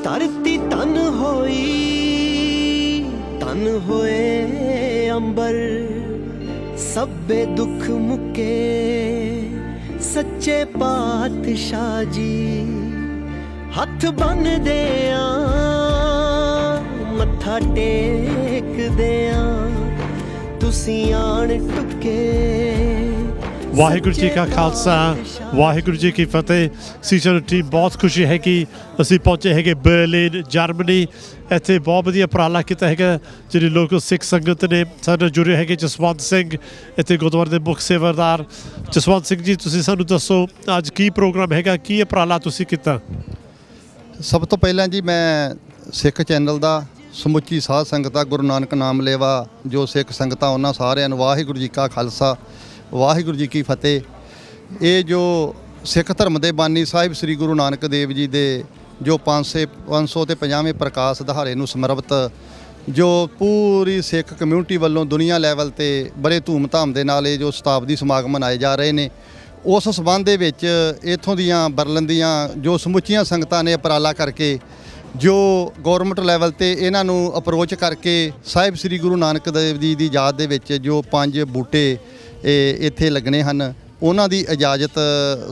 धरती तन होई तन होए अंबर सब्बे दुख मुके सच्चे पातशाह जी हथ बन दे मत्था टेक दे तुसी आन टुके। ਵਾਹਿਗੁਰੂ ਜੀ ਕਾ ਖਾਲਸਾ ਵਾਹਿਗੁਰੂ ਜੀ ਕੀ ਫਤਿਹ। ਅਸੀਂ ਸਾਡੀ ਟੀਮ ਬਹੁਤ ਖੁਸ਼ੀ ਹੈ ਕਿ ਅਸੀਂ ਪਹੁੰਚੇ ਹੈਗੇ ਬਰਲਿਨ ਜਰਮਨੀ। ਇੱਥੇ ਬਹੁਤ ਵਧੀਆ ਉਪਰਾਲਾ ਕੀਤਾ ਹੈਗਾ ਜਿਹੜੀ ਲੋਕਲ ਸਿੱਖ ਸੰਗਤ ਨੇ ਸਾਡੇ ਨਾਲ ਜੁੜੇ ਹੈਗੇ। ਜਸਵੰਤ ਸਿੰਘ ਇੱਥੇ ਗੁਰਦੁਆਰੇ ਦੇ ਮੁੱਖ ਸੇਵਾਦਾਰ। ਜਸਵੰਤ ਸਿੰਘ ਜੀ ਤੁਸੀਂ ਸਾਨੂੰ ਦੱਸੋ ਅੱਜ ਕੀ ਪ੍ਰੋਗਰਾਮ ਹੈਗਾ, ਕੀ ਉਪਰਾਲਾ ਤੁਸੀਂ ਕੀਤਾ? ਸਭ ਤੋਂ ਪਹਿਲਾਂ ਜੀ ਮੈਂ ਸਿੱਖ ਚੈਨਲ ਦਾ ਸਮੁੱਚੀ ਸਾਧ ਸੰਗਤਾਂ ਗੁਰੂ ਨਾਨਕ ਨਾਮ ਲੇਵਾ ਜੋ ਸਿੱਖ ਸੰਗਤਾਂ ਉਹਨਾਂ ਸਾਰਿਆਂ ਨੂੰ ਵਾਹਿਗੁਰੂ ਜੀ ਕਾ ਖਾਲਸਾ ਵਾਹਿਗੁਰੂ ਜੀ ਕੀ ਫਤਿਹ। ਇਹ ਜੋ ਸਿੱਖ ਧਰਮ ਦੇ ਬਾਨੀ ਸਾਹਿਬ ਸ੍ਰੀ ਗੁਰੂ ਨਾਨਕ ਦੇਵ ਜੀ ਦੇ ਜੋ 550ਵੇਂ ਪ੍ਰਕਾਸ਼ ਦਿਹਾੜੇ ਨੂੰ ਸਮਰਪਿਤ ਜੋ ਪੂਰੀ ਸਿੱਖ ਕਮਿਊਨਿਟੀ ਵੱਲੋਂ ਦੁਨੀਆ ਲੈਵਲ ਤੇ ਬੜੇ ਧੂਮਧਾਮ ਦੇ ਨਾਲ ਇਹ ਜੋ ਸ਼ਤਾਬਦੀ ਸਮਾਗਮ ਮਨਾਏ ਜਾ ਰਹੇ ਨੇ, ਉਸ ਸਬੰਧ ਦੇ ਵਿੱਚ ਇੱਥੋਂ ਦੀਆਂ ਬਰਲਿਨ ਦੀਆਂ ਜੋ ਸਮੁੱਚੀਆਂ ਸੰਗਤਾਂ ਨੇ ਉਪਰਾਲਾ ਕਰਕੇ ਜੋ ਗੌਰਮੈਂਟ ਲੈਵਲ ਤੇ ਇਹਨਾਂ ਨੂੰ ਅਪਰੋਚ ਕਰਕੇ ਸਾਹਿਬ ਸ੍ਰੀ ਗੁਰੂ ਨਾਨਕ ਦੇਵ ਜੀ ਦੀ ਯਾਦ ਦੇ ਵਿੱਚ ਜੋ 5 ਬੂਟੇ ਇੱਥੇ ਲੱਗਣੇ ਹਨ ਉਹਨਾਂ ਦੀ ਇਜਾਜ਼ਤ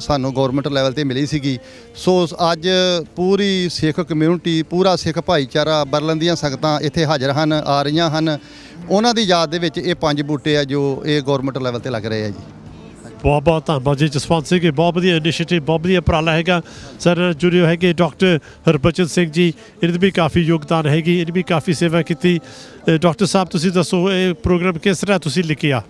ਸਾਨੂੰ ਗੌਰਮੈਂਟ ਲੈਵਲ ਤੇ ਮਿਲੀ ਸੀਗੀ। ਸੋ ਅੱਜ ਪੂਰੀ ਸਿੱਖ ਕਮਿਊਨਿਟੀ ਪੂਰਾ ਸਿੱਖ ਭਾਈਚਾਰਾ ਬਰਲਿਨ ਦੀਆਂ ਸੰਗਤਾਂ ਇੱਥੇ ਹਾਜ਼ਰ ਹਨ, ਆ ਰਹੀਆਂ ਹਨ। ਉਹਨਾਂ ਦੀ ਯਾਦ ਦੇ ਵਿੱਚ ਇਹ 5 ਬੂਟੇ ਆ ਜੋ ਇਹ ਗੌਰਮੈਂਟ ਲੈਵਲ ਤੇ ਲੱਗ ਰਹੇ ਆ ਜੀ। ਬਹੁਤ ਬਹੁਤ ਧੰਨਵਾਦ ਜੀ ਜਸਵੰਤ ਸਿੰਘ। ਬਹੁਤ ਵਧੀਆ ਇਨੀਸ਼ੀਏਟਿਵ, ਬਹੁਤ ਵਧੀਆ ਉਪਰਾਲਾ ਹੈਗਾ। ਸਰ ਜੁੜੇ ਹੈਗੇ ਡਾਕਟਰ ਹਰਬਚਨ ਸਿੰਘ ਜੀ, ਇਹਨਾਂ ਦੀ ਵੀ ਕਾਫੀ ਯੋਗਦਾਨ ਹੈਗੀ, ਇਹਨੇ ਵੀ ਕਾਫੀ ਸੇਵਾ ਕੀਤੀ। ਡਾਕਟਰ ਸਾਹਿਬ ਤੁਸੀਂ ਦੱਸੋ ਇਹ ਪ੍ਰੋਗਰਾਮ ਕਿਸ ਤਰ੍ਹਾਂ ਤੁਸੀਂ ਲਿਖਿਆ?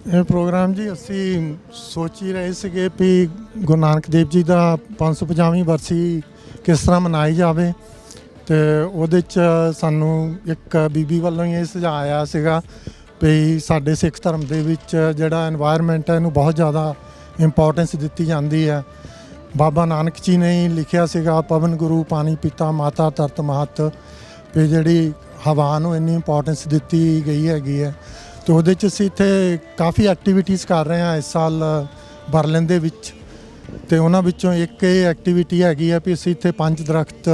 ਇਹ ਪ੍ਰੋਗਰਾਮ ਜੀ ਅਸੀਂ ਸੋਚ ਹੀ ਰਹੇ ਸੀਗੇ ਵੀ ਗੁਰੂ ਨਾਨਕ ਦੇਵ ਜੀ ਦਾ 550ਵੀਂ ਵਰਸੀ ਕਿਸ ਤਰ੍ਹਾਂ ਮਨਾਈ ਜਾਵੇ, ਅਤੇ ਉਹਦੇ 'ਚ ਸਾਨੂੰ ਇੱਕ ਬੀਬੀ ਵੱਲੋਂ ਹੀ ਇਹ ਸੁਝਾਅ ਆਇਆ ਸੀਗਾ ਵੀ ਸਾਡੇ ਸਿੱਖ ਧਰਮ ਦੇ ਵਿੱਚ ਜਿਹੜਾ এনवायरमेंट ਹੈ ਇਹਨੂੰ ਬਹੁਤ ਜ਼ਿਆਦਾ ਇੰਪੋਰਟੈਂਸ ਦਿੱਤੀ ਜਾਂਦੀ ਹੈ। ਬਾਬਾ ਨਾਨਕ ਜੀ ਨੇ ਹੀ ਲਿਖਿਆ ਸੀਗਾ ਪਵਨ ਗੁਰੂ ਪਾਣੀ ਪਿਤਾ ਮਾਤਾ ਧਰਤ ਮਾਤ, ਵੀ ਜਿਹੜੀ ਹਵਾ ਨੂੰ ਇੰਨੀ ਇੰਪੋਰਟੈਂਸ ਦਿੱਤੀ ਗਈ ਹੈਗੀ ਹੈ। ਅਤੇ ਉਹਦੇ 'ਚ ਅਸੀਂ ਇੱਥੇ ਕਾਫੀ ਐਕਟੀਵਿਟੀਜ਼ ਕਰ ਰਹੇ ਹਾਂ ਇਸ ਸਾਲ ਬਰਲਿਨ ਦੇ ਵਿੱਚ, ਅਤੇ ਉਹਨਾਂ ਵਿੱਚੋਂ ਇੱਕ ਇਹ ਐਕਟੀਵਿਟੀ ਹੈਗੀ ਹੈ ਵੀ ਅਸੀਂ ਇੱਥੇ 5 ਦਰਖਤ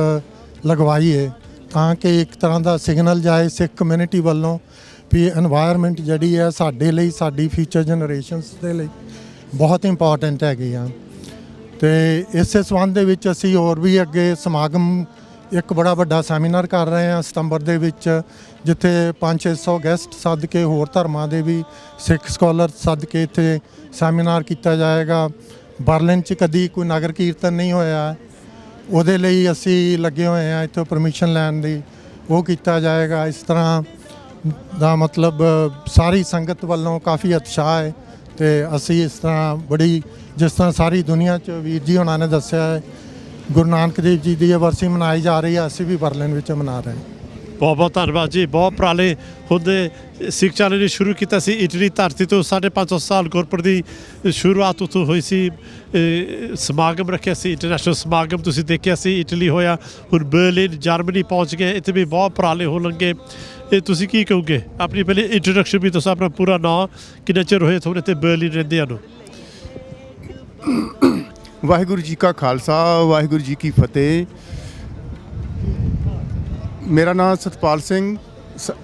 ਲਗਵਾਈਏ ਤਾਂ ਕਿ ਇੱਕ ਤਰ੍ਹਾਂ ਦਾ ਸਿਗਨਲ ਜਾਏ ਸਿੱਖ ਕਮਿਊਨਿਟੀ ਵੱਲੋਂ ਵੀ এনवायरमेंट ਜਿਹੜੀ ਹੈ ਸਾਡੇ ਲਈ ਸਾਡੀ ਫਿਊਚਰ ਜਨਰੇਸ਼ਨਸ ਦੇ ਲਈ ਬਹੁਤ ਇੰਪੋਰਟੈਂਟ ਹੈਗੀ ਆ। ਅਤੇ ਇਸੇ ਸੰਬੰਧ ਦੇ ਵਿੱਚ ਅਸੀਂ ਹੋਰ ਵੀ ਅੱਗੇ ਸਮਾਗਮ ਇੱਕ ਬੜਾ ਵੱਡਾ ਸੈਮੀਨਾਰ ਕਰ ਰਹੇ ਹਾਂ ਸਤੰਬਰ ਦੇ ਵਿੱਚ, ਜਿੱਥੇ 500-600 ਗੈਸਟ ਸੱਦ ਕੇ ਹੋਰ ਧਰਮਾਂ ਦੇ ਵੀ ਸਿੱਖ ਸਕਾਲਰ ਸੱਦ ਕੇ ਇੱਥੇ ਸੈਮੀਨਾਰ ਕੀਤਾ ਜਾਏਗਾ। ਬਰਲਿਨ 'ਚ ਕਦੀ ਕੋਈ ਨਗਰ ਕੀਰਤਨ ਨਹੀਂ ਹੋਇਆ, ਉਹਦੇ ਲਈ ਅਸੀਂ ਲੱਗੇ ਹੋਏ ਹਾਂ ਇੱਥੋਂ ਪਰਮਿਸ਼ਨ ਲੈਣ ਦੀ, ਉਹ ਕੀਤਾ ਜਾਏਗਾ। ਇਸ ਤਰ੍ਹਾਂ ਦਾ ਮਤਲਬ ਸਾਰੀ ਸੰਗਤ ਵੱਲੋਂ ਕਾਫੀ ਉਤਸ਼ਾਹ ਹੈ, ਅਤੇ ਅਸੀਂ ਇਸ ਤਰ੍ਹਾਂ ਬੜੀ ਜਿਸ ਤਰ੍ਹਾਂ ਸਾਰੀ ਦੁਨੀਆ 'ਚ ਵੀਰ ਜੀ ਉਹਨਾਂ ਨੇ ਦੱਸਿਆ ਹੈ ਗੁਰੂ ਨਾਨਕ ਦੇਵ ਜੀ ਦੀ ਵਰਸੀ ਮਨਾਈ ਜਾ ਰਹੀ ਹੈ, ਅਸੀਂ ਵੀ ਬਰਲਿਨ ਵਿੱਚ ਮਨਾ ਰਹੇ ਹਾਂ। ਬਹੁਤ ਬਹੁਤ ਧੰਨਵਾਦ ਜੀ। ਬਹੁਤ ਉਪਰਾਲੇ ਹੁੰਦੇ ਸਿੱਖ ਚੈਨਲ ਨੇ ਸ਼ੁਰੂ ਕੀਤਾ ਸੀ ਇਟਲੀ ਧਰਤੀ ਤੋਂ 550 ਸਾਲ ਗੁਰਪੁਰਬ ਦੀ ਸ਼ੁਰੂਆਤ ਉੱਥੋਂ ਹੋਈ ਸੀ। ਸਮਾਗਮ ਰੱਖਿਆ ਸੀ ਇੰਟਰਨੈਸ਼ਨਲ ਸਮਾਗਮ, ਤੁਸੀਂ ਦੇਖਿਆ ਸੀ ਇਟਲੀ ਹੋਇਆ, ਹੁਣ ਬਰਲਿਨ ਜਰਮਨੀ ਪਹੁੰਚ ਗਏ, ਇੱਥੇ ਵੀ ਬਹੁਤ ਉਪਰਾਲੇ ਹੋਣਗੇ। ਇਹ ਤੁਸੀਂ ਕੀ ਕਹੋਗੇ? ਆਪਣੀ ਪਹਿਲੇ ਇੰਟਰੋਡਕਸ਼ਨ ਵੀ ਦੱਸੋ, ਆਪਣਾ ਪੂਰਾ ਨਾਂ, ਕਿੰਨਾ ਚਿਰ ਹੋਏ ਤੁਹਾਨੂੰ ਇੱਥੇ ਬਰਲਿਨ ਰਹਿੰਦਿਆਂ ਨੂੰ? ਵਾਹਿਗੁਰੂ ਜੀ ਕਾ ਖਾਲਸਾ ਵਾਹਿਗੁਰੂ ਜੀ ਕੀ ਫਤਿਹ। ਮੇਰਾ ਨਾਮ ਸਤਪਾਲ ਸਿੰਘ,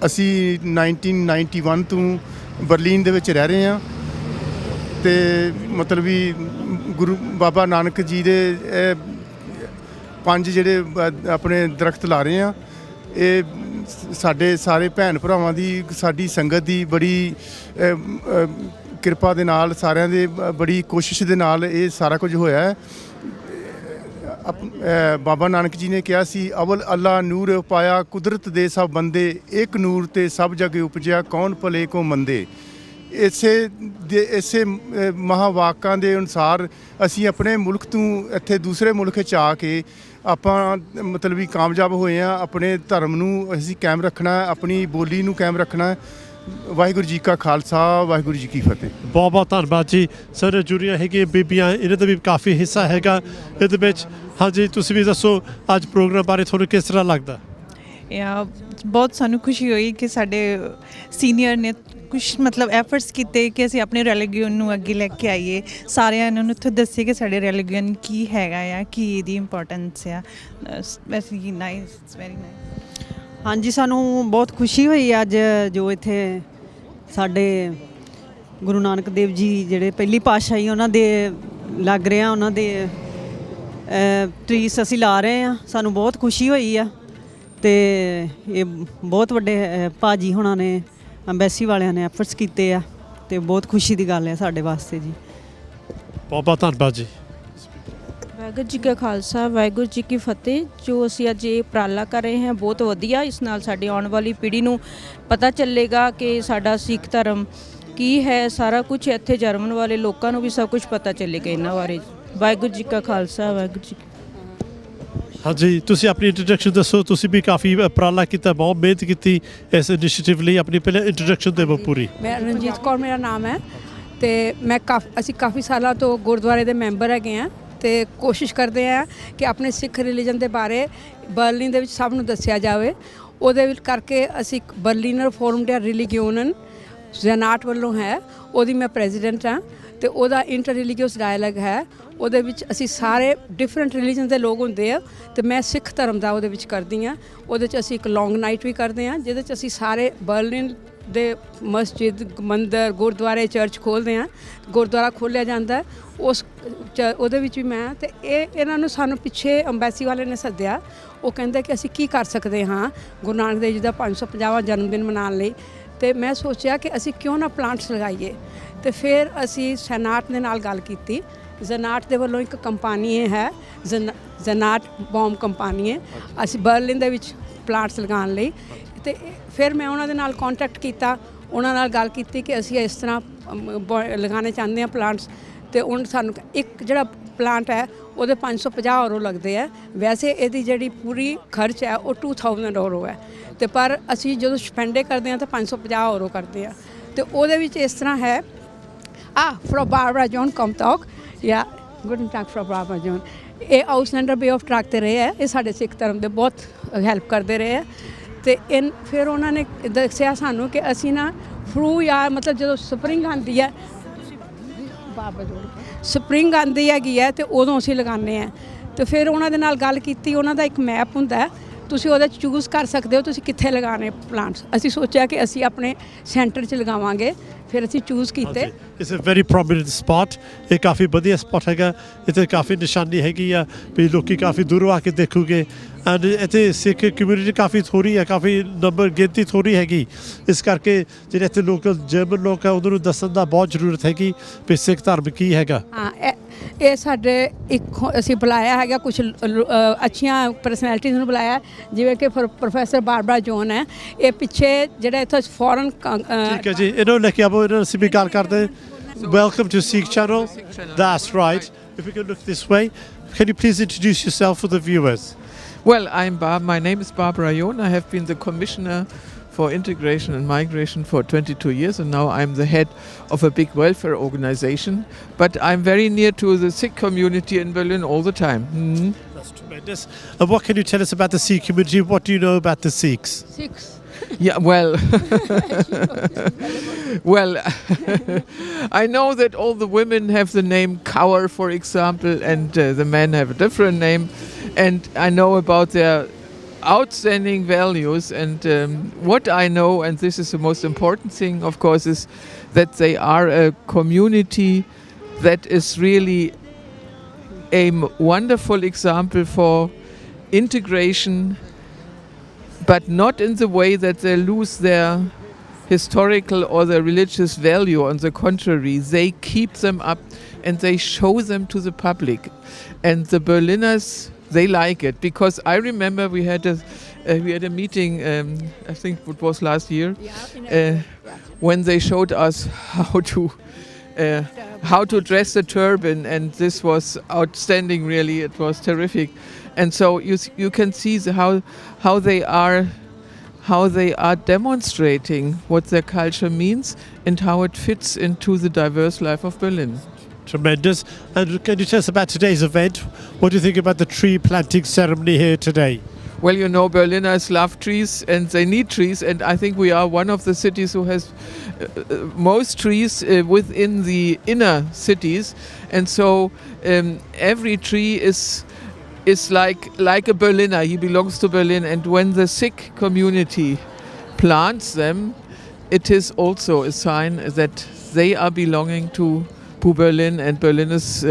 ਅਸੀਂ 1991 ਤੋਂ ਬਰਲਿਨ ਦੇ ਵਿੱਚ ਰਹਿ ਰਹੇ ਹਾਂ, ਅਤੇ ਮਤਲਬ ਵੀ ਗੁਰੂ ਬਾਬਾ ਨਾਨਕ ਜੀ ਦੇ 5 ਜਿਹੜੇ ਆਪਣੇ ਦਰਖਤ ਲਾ ਰਹੇ ਹਾਂ, ਇਹ ਸਾਡੇ ਸਾਰੇ ਭੈਣ ਭਰਾਵਾਂ ਦੀ ਸਾਡੀ ਸੰਗਤ ਦੀ ਬੜੀ ਕਿਰਪਾ ਦੇ ਨਾਲ, ਸਾਰਿਆਂ ਦੇ ਬੜੀ ਕੋਸ਼ਿਸ਼ ਦੇ ਨਾਲ ਇਹ ਸਾਰਾ ਕੁਝ ਹੋਇਆ ਹੈ। ਬਾਬਾ ਨਾਨਕ ਜੀ ਨੇ ਕਿਹਾ ਸੀ ਅਵਲ ਅੱਲਾ ਨੂਰ ਪਾਇਆ ਕੁਦਰਤ ਦੇ ਸਭ ਬੰਦੇ, ਇੱਕ ਨੂਰ ਤੇ ਸਭ ਜਗ ਉਪਜਿਆ ਕੌਣ ਭਲੇ ਕੋ ਮੰਦੇ। ਇਸੇ ਮਹਾਵਾਕਾਂ ਦੇ ਅਨੁਸਾਰ ਅਸੀਂ ਆਪਣੇ ਮੁਲਕ ਤੋਂ ਇੱਥੇ ਦੂਸਰੇ ਮੁਲਕ 'ਚ ਆ ਕੇ ਆਪਾਂ ਮਤਲਬ ਵੀ ਕਾਮਯਾਬ ਹੋਏ ਹਾਂ। ਆਪਣੇ ਧਰਮ ਨੂੰ ਅਸੀਂ ਕਾਇਮ ਰੱਖਣਾ, ਆਪਣੀ ਬੋਲੀ ਨੂੰ ਕਾਇਮ ਰੱਖਣਾ। ਵਾਹਿਗੁਰੂ ਜੀ ਕਾ ਖਾਲਸਾ ਵਾਹਿਗੁਰੂ ਜੀ ਕੀ ਫਤਿਹ। ਬਹੁਤ ਬਹੁਤ ਧੰਨਵਾਦ ਜੀ। ਸਰ ਜੁੜੀਆਂ ਹੈਗੀਆਂ ਬੀਬੀਆਂ, ਇਹਨਾਂ ਦਾ ਵੀ ਕਾਫੀ ਹਿੱਸਾ ਹੈਗਾ ਇਹਦੇ ਵਿੱਚ। ਹਾਂਜੀ ਤੁਸੀਂ ਵੀ ਦੱਸੋ ਅੱਜ ਪ੍ਰੋਗਰਾਮ ਬਾਰੇ ਤੁਹਾਨੂੰ ਕਿਸ ਤਰ੍ਹਾਂ ਲੱਗਦਾ? ਬਹੁਤ ਸਾਨੂੰ ਖੁਸ਼ੀ ਹੋਈ ਕਿ ਸਾਡੇ ਸੀਨੀਅਰ ਨੇ ਕੁਝ ਮਤਲਬ ਐਫਰਟਸ ਕੀਤੇ ਕਿ ਅਸੀਂ ਆਪਣੇ ਰਿਲੀਜੀਅਨ ਨੂੰ ਅੱਗੇ ਲੈ ਕੇ ਆਈਏ, ਸਾਰਿਆਂ ਨੂੰ ਉੱਥੇ ਦੱਸੀਏ ਕਿ ਸਾਡੇ ਰਿਲੀਜੀਅਨ ਕੀ ਹੈਗਾ ਆ, ਕੀ ਇਹਦੀ ਇੰਪੋਰਟੈਂਸ ਆ। ਵੈਸੇ ਨਾਈਸ, ਇਟਸ ਵੈਰੀ ਨਾਈਸ। ਹਾਂਜੀ, ਸਾਨੂੰ ਬਹੁਤ ਖੁਸ਼ੀ ਹੋਈ ਅੱਜ ਜੋ ਇੱਥੇ ਸਾਡੇ ਗੁਰੂ ਨਾਨਕ ਦੇਵ ਜੀ ਜਿਹੜੇ ਪਹਿਲੀ ਪਾਤਸ਼ਾਹੀ ਉਹਨਾਂ ਦੇ ਲੱਗ ਰਿਹਾ, ਉਹਨਾਂ ਦੇ ਟਰੀਸ ਅਸੀਂ ਲਾ ਰਹੇ ਹਾਂ। ਸਾਨੂੰ ਬਹੁਤ ਖੁਸ਼ੀ ਹੋਈ ਆ ਤੇ ਇਹ ਬਹੁਤ ਵੱਡੇ ਭਾਜੀ ਹੋਣਾ ਨੇ, ਅੰਬੈਸੀ ਵਾਲਿਆਂ ਨੇ ਐਫਰਟਸ ਕੀਤੇ ਆ ਤੇ ਬਹੁਤ ਖੁਸ਼ੀ ਦੀ ਗੱਲ ਹੈ ਸਾਡੇ ਵਾਸਤੇ ਜੀ। ਬਹੁਤ ਬਹੁਤ ਧੰਨਵਾਦ ਜੀ। ਵਾਹਿਗੁਰੂ ਜੀ ਕਾ ਖਾਲਸਾ, ਵਾਹਿਗੁਰੂ ਜੀ ਕੀ ਫਤਿਹ। ਜੋ ਅਸੀਂ ਅੱਜ ਇਹ ਉਪਰਾਲਾ ਕਰ ਰਹੇ ਹਾਂ ਬਹੁਤ ਵਧੀਆ, ਇਸ ਨਾਲ ਸਾਡੀ ਆਉਣ ਵਾਲੀ ਪੀੜ੍ਹੀ ਨੂੰ ਪਤਾ ਚੱਲੇਗਾ ਕਿ ਸਾਡਾ ਸਿੱਖ ਧਰਮ ਕੀ ਹੈ। ਸਾਰਾ ਕੁਝ ਇੱਥੇ ਜਰਮਨ ਵਾਲੇ ਲੋਕਾਂ ਨੂੰ ਵੀ ਸਭ ਕੁਝ ਪਤਾ ਚੱਲੇਗਾ ਇਹਨਾਂ ਬਾਰੇ। ਵਾਹਿਗੁਰੂ ਜੀ ਕਾ ਖਾਲਸਾ, ਵਾਹਿਗੁਰੂ ਜੀ ਕੀ ਹਾਂਜੀ, ਤੁਸੀਂ ਆਪਣੀ ਇੰਟਰੋਡਕਸ਼ਨ ਦੱਸੋ। ਤੁਸੀਂ ਵੀ ਕਾਫੀ ਉਪਰਾਲਾ ਕੀਤਾ, ਬਹੁਤ ਮਿਹਨਤ ਕੀਤੀ ਇਸ ਇਨੀਸ਼ੀਏਟਿਵ ਲਈ। ਆਪਣੀ ਪਹਿਲਾਂ ਇੰਟਰੋਡਕਸ਼ਨ ਦੇਵੋ ਪੂਰੀ। ਮੈਂ ਰਣਜੀਤ ਕੌਰ ਮੇਰਾ ਨਾਮ ਹੈ ਤੇ ਮੈਂ ਅਸੀਂ ਕਾਫੀ ਸਾਲਾਂ ਤੋਂ ਗੁਰਦੁਆਰੇ ਦੇ ਮੈਂਬਰ ਹੈਗੇ ਹਾਂ ਤੇ ਕੋਸ਼ਿਸ਼ ਕਰਦੇ ਹਾਂ ਕਿ ਆਪਣੇ ਸਿੱਖ ਰਿਲੀਜਨ ਦੇ ਬਾਰੇ ਬਰਲਿਨ ਦੇ ਵਿੱਚ ਸਭ ਨੂੰ ਦੱਸਿਆ ਜਾਵੇ। ਉਹਦੇ ਵਿੱਚ ਕਰਕੇ ਅਸੀਂ ਬਰਲਿਨਰ ਫੋਰਮ ਡਿਆ ਰਿਲੀਗੀਓਨਨ ਜ਼ੈਨਾਟ ਵੱਲੋਂ ਹੈ, ਉਹਦੀ ਮੈਂ ਪ੍ਰੈਜ਼ੀਡੈਂਟ ਹਾਂ ਤੇ ਉਹਦਾ ਇੰਟਰ ਰਿਲੀਜੀਅਸ ਡਾਇਲੌਗ ਹੈ। ਉਹਦੇ ਵਿੱਚ ਅਸੀਂ ਸਾਰੇ ਡਿਫਰੈਂਟ ਰਿਲੀਜਨ ਦੇ ਲੋਕ ਹੁੰਦੇ ਆ ਤੇ ਮੈਂ ਸਿੱਖ ਧਰਮ ਦਾ ਉਹਦੇ ਵਿੱਚ ਕਰਦੀ ਹਾਂ। ਉਹਦੇ 'ਚ ਅਸੀਂ ਇੱਕ ਲੌਂਗ ਨਾਈਟ ਵੀ ਕਰਦੇ ਹਾਂ ਜਿਹਦੇ 'ਚ ਅਸੀਂ ਸਾਰੇ ਬਰਲਿਨ ਦੇ ਮਸਜਿਦ, ਮੰਦਰ, ਗੁਰਦੁਆਰੇ, ਚਰਚ ਖੋਲ੍ਹਦੇ ਹਾਂ। ਗੁਰਦੁਆਰਾ ਖੋਲ੍ਹਿਆ ਜਾਂਦਾ ਉਸ ਉਹਦੇ ਵਿੱਚ ਵੀ ਮੈਂ ਤੇ ਇਹਨਾਂ ਨੂੰ ਸਾਨੂੰ ਪਿੱਛੇ ਅੰਬੈਸੀ ਵਾਲੇ ਨੇ ਸੱਦਿਆ। ਉਹ ਕਹਿੰਦੇ ਕਿ ਅਸੀਂ ਕੀ ਕਰ ਸਕਦੇ ਹਾਂ ਗੁਰੂ ਨਾਨਕ ਦੇਵ ਜੀ ਦਾ 550ਵਾਂ ਜਨਮ ਦਿਨ ਮਨਾਉਣ ਲਈ। ਤੇ ਮੈਂ ਸੋਚਿਆ ਕਿ ਅਸੀਂ ਕਿਉਂ ਨਾ ਪਲਾਂਟਸ ਲਗਾਈਏ ਤੇ ਫਿਰ ਅਸੀਂ ਜ਼ੈਨਾਟ ਦੇ ਨਾਲ ਗੱਲ ਕੀਤੀ। ਜ਼ੈਨਾਟ ਦੇ ਵੱਲੋਂ ਇੱਕ ਕੰਪਨੀ ਹੈ, ਜ਼ੈਨਾਟ ਬੌਮ ਕੰਪਨੀ ਹੈ। ਅਸੀਂ ਬਰਲਿਨ ਦੇ ਵਿੱਚ ਪਲਾਂਟਸ ਲਗਾਉਣ ਲਈ ਤੇ ਫਿਰ ਮੈਂ ਉਹਨਾਂ ਦੇ ਨਾਲ ਕੰਟੈਕਟ ਕੀਤਾ, ਉਹਨਾਂ ਨਾਲ ਗੱਲ ਕੀਤੀ ਕਿ ਅਸੀਂ ਇਸ ਤਰ੍ਹਾਂ ਲਗਾਉਣੇ ਚਾਹੁੰਦੇ ਹਾਂ ਪਲਾਂਟਸ। ਤੇ ਹੁਣ ਸਾਨੂੰ ਇੱਕ ਜਿਹੜਾ ਪਲਾਂਟ ਹੈ ਉਹਦੇ 550 ਯੂਰੋ ਲੱਗਦੇ ਆ। ਵੈਸੇ ਇਹਦੀ ਜਿਹੜੀ ਪੂਰੀ ਖਰਚ ਹੈ ਉਹ 2000 ਯੂਰੋ ਹੈ ਤੇ ਪਰ ਅਸੀਂ ਜਦੋਂ ਸਪੈਂਡੇ ਕਰਦੇ ਹਾਂ ਤਾਂ 550 ਯੂਰੋ ਕਰਦੇ ਆ। ਤੇ ਉਹਦੇ ਵਿੱਚ ਇਸ ਤਰ੍ਹਾਂ ਹੈ ਫਰੋਮ ਬਾਰਬਰਾ ਜੌਨ ਕੰਮਟੌਕ ਜਾਂ good talk from Barbara John. ਇਹ ਆਊਸਲੈਂਡਰ ਬੇ ਆਫ ਟਰੱਕ 'ਤੇ ਰਹੇ ਹੈ। ਇਹ ਸਾਡੇ ਸਿੱਖ ਧਰਮ ਦੇ ਬਹੁਤ ਹੈਲਪ ਕਰਦੇ ਰਹੇ ਹੈ ਤੇ ਫਿਰ ਉਹਨਾਂ ਨੇ ਦੱਸਿਆ ਸਾਨੂੰ ਕਿ ਅਸੀਂ ਨਾ ਫਰੂ ਜਾਂ ਮਤਲਬ ਜਦੋਂ ਸਪਰਿੰਗ ਆਉਂਦੀ ਹੈ, ਸਪਰਿੰਗ ਆਉਂਦੀ ਹੈਗੀ ਹੈ ਤੇ ਉਦੋਂ ਅਸੀਂ ਲਗਾਉਂਦੇ ਹਾਂ। ਤੇ ਫਿਰ ਉਹਨਾਂ ਦੇ ਨਾਲ ਗੱਲ ਕੀਤੀ। ਉਹਨਾਂ ਦਾ ਇੱਕ ਮੈਪ ਹੁੰਦਾ, ਤੁਸੀਂ ਉਹਦੇ 'ਚ ਚੂਜ਼ ਕਰ ਸਕਦੇ ਹੋ ਤੁਸੀਂ ਕਿੱਥੇ ਲਗਾਉਣੇ ਪਲਾਂਟਸ। ਅਸੀਂ ਸੋਚਿਆ ਕਿ ਅਸੀਂ ਆਪਣੇ ਸੈਂਟਰ 'ਚ ਲਗਾਵਾਂਗੇ, ਫਿਰ ਅਸੀਂ ਚੂਜ਼ ਕੀਤੇ। It's a very prominent spot. ਇਹ ਕਾਫੀ ਵਧੀਆ ਸਪਾਟ ਹੈਗਾ। ਇੱਥੇ ਕਾਫੀ ਨਿਸ਼ਾਨੀ ਹੈਗੀ ਆ ਵੀ ਲੋਕੀ ਕਾਫੀ ਦੂਰੋਂ ਆ ਕੇ ਦੇਖੂਗੇ। ਐਂਡ ਇੱਥੇ ਸਿੱਖ ਕਮਿਊਨਿਟੀ ਕਾਫੀ ਥੋੜ੍ਹੀ ਹੈ, ਕਾਫੀ ਨੰਬਰ ਗਿਣਤੀ ਥੋੜ੍ਹੀ ਹੈਗੀ। ਇਸ ਕਰਕੇ ਜਿਹੜੇ ਇੱਥੇ ਲੋਕਲ ਜਰਮਨ ਲੋਕ ਆ ਉਹਨਾਂ ਨੂੰ ਦੱਸਣ ਦਾ ਬਹੁਤ ਜ਼ਰੂਰਤ ਹੈਗੀ ਵੀ ਸਿੱਖ ਧਰਮ ਕੀ ਹੈਗਾ। ਹਾਂ, ਇਹ ਸਾਡੇ ਇੱਕ ਅਸੀਂ ਬੁਲਾਇਆ ਹੈਗਾ ਕੁਝ ਅੱਛੀਆਂ ਪਰਸਨੈਲਿਟੀਜ਼ ਨੂੰ ਬੁਲਾਇਆ, ਜਿਵੇਂ ਕਿ ਪ੍ਰੋਫੈਸਰ ਬਾਰਬਰਾ ਜੌਨ ਹੈ। ਇਹ ਪਿੱਛੇ ਜਿਹੜਾ ਇੱਥੇ ਫੋਰਨ ਠੀਕ ਹੈ ਜੀ, ਇਹਨੂੰ ਲੈ ਕੇ ਆਵੋ, ਇਹਨਾਂ ਅਸੀਂ ਵੀ ਗੱਲ ਕਰਦੇ। Welcome to Sikh Channel. That's right. If we could look this way, can you please introduce yourself for the viewers? Well, my name is Barbara John. I have been the Commissioner for Integration and Migration for 22 years, and now I'm the head of a big welfare organization. But I'm very near to the Sikh community in Berlin all the time. That's tremendous. And what can you tell us about the Sikh community? What do you know about the Sikhs? Sikhs. Yeah, well, well, I know that all the women have the name Kaur, for example, and the men have a different name. And I know about their outstanding values. And what I know, and this is the most important thing, of course, is that they are a community that is really a wonderful example for integration, but not in the way that they lose their historical or their religious value. On the contrary, they keep them up and they show them to the public. And the Berliners, they like it, because I remember we had a meeting, I think it was last year, when they showed us how to dress the turban, and this was outstanding. Really, it was terrific. And so you can see how they are demonstrating what their culture means and how it fits into the diverse life of Berlin. Tremendous. And can you tell us about today's event? What do you think about the tree planting ceremony here today? well, you know, Berliners love trees and they need trees, and I think we are one of the cities who has most trees within the inner cities, and so every tree is like a Berliner. He belongs to Berlin, and when the Sikh community plants them, it is also a sign that they are belonging to Berlin, and Berlin is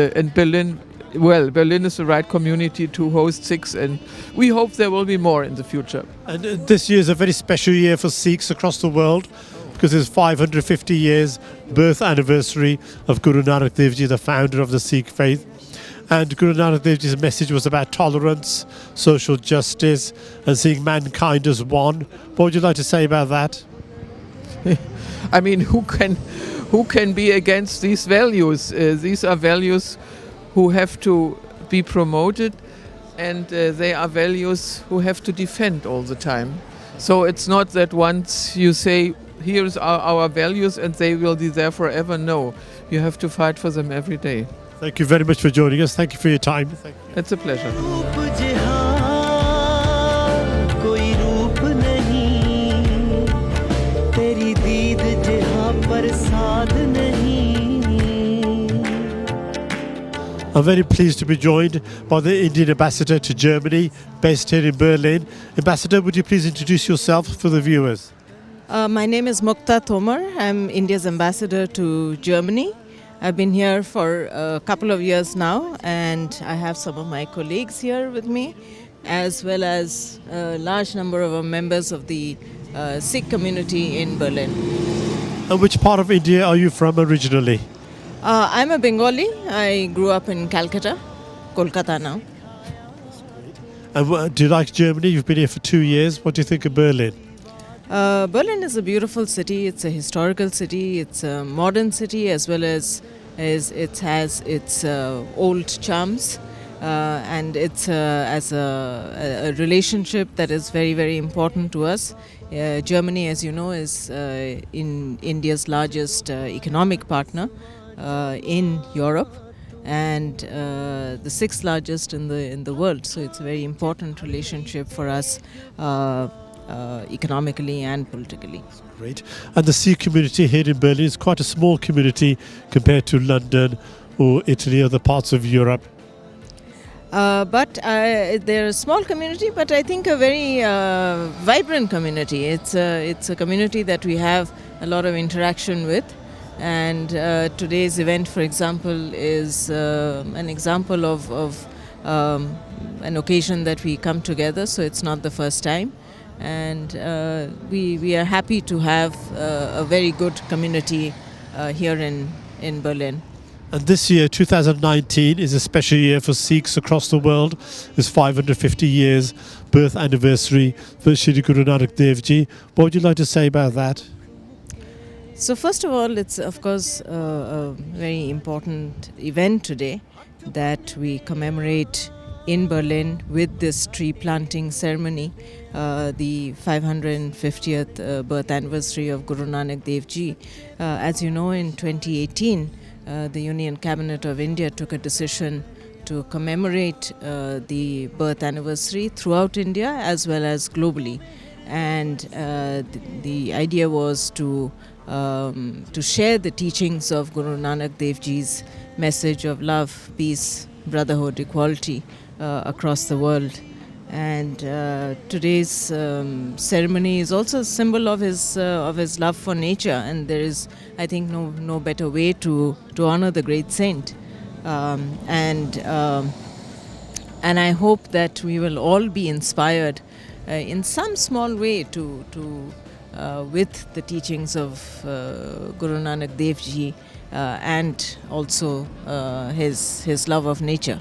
Berlin is the right community to host Sikhs, and we hope there will be more in the future. And this year is a very special year for Sikhs across the world because it's 550 years birth anniversary of Guru Nanak Dev Ji, the founder of the Sikh faith. And Guru Nanak Dev Ji's message was about tolerance, social justice, and seeing mankind as one. What would you like to say about that? I mean, who can be against these values? These are values who have to be promoted, and they are values who have to defend all the time. So it's not that once you say, here's our values and they will be there forever. No, you have to fight for them every day. Thank you very much for joining us. Thank you for your time. Thank you. It's a pleasure. रूप जिहाँ कोई रूप नहीं, तेरी दीद जिहाँ प्रसाद नहीं. I'm very pleased to be joined by the Indian ambassador to Germany, based here in Berlin. Ambassador, would you please introduce yourself for the viewers? My name is Mukta Tomar. I'm India's ambassador to Germany. I've been here for a couple of years now, and I have some of my colleagues here with me, as well as a large number of members of the Sikh community in Berlin. And which part of India are you from originally? I'm a Bengali. I grew up in Calcutta, Kolkata now. And do you like Germany? You've been here for 2 years. What do you think of Berlin? Berlin is a beautiful city. It's a historical city. It's a modern city, as well as it has its old charms, and it's as a relationship that is very, very important to us. Germany, as you know, is in India's largest economic partner in Europe, and the sixth largest in the world. So it's a very important relationship for us. Economically and politically. Great. And the Sikh community here in Berlin is quite a small community compared to London or Italy or other parts of Europe. But they're a small community, but I think a very vibrant community. It's a community that we have a lot of interaction with. And today's event, for example, is an example of an occasion that we come together, so it's not the first time. And we are happy to have a very good community here in Berlin. And this year, 2019, is a special year for Sikhs across the world. It's 550 years birth anniversary for Shri Guru Nanak Dev Ji. What would you like to say about that? So first of all, it's of course a very important event today that we commemorate in Berlin with this tree planting ceremony, the 550th birth anniversary of Guru Nanak Dev Ji. As you know, in 2018, the Union Cabinet of India took a decision to commemorate the birth anniversary throughout India as well as globally. And the idea was to share the teachings of Guru Nanak Dev Ji's message of love, peace, brotherhood, equality across the world. And today's ceremony is also a symbol of his love for nature, and there is, I think, no better way to honor the great saint. And I hope that we will all be inspired in some small way to with the teachings of Guru Nanak Dev Ji and also his love of nature.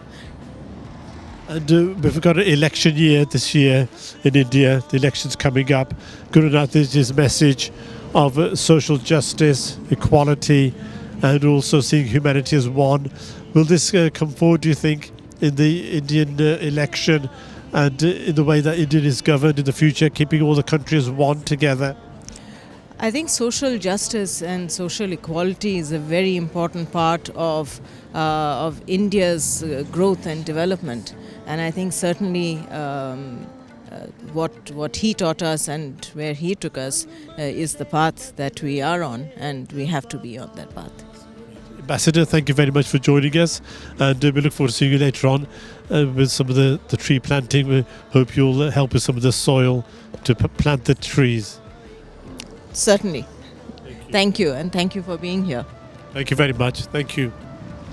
And we've got an election year this year in India. The election's coming up. Guru Nanak Dev Ji's message of social justice, equality, and also seeing humanity as one. Will this come forward, do you think, in the Indian election and in the way that India is governed in the future, keeping all the countries one together? I think social justice and social equality is a very important part of India's growth and development. And I think certainly what he taught us and where he took us is the path that we are on, and we have to be on that path. Ambassador, thank you very much for joining us, and we look forward to seeing you later on with some of the tree planting. We hope you'll help with some of the soil to plant the trees. Certainly. Thank you, and thank you for being here. Thank you very much. Thank you.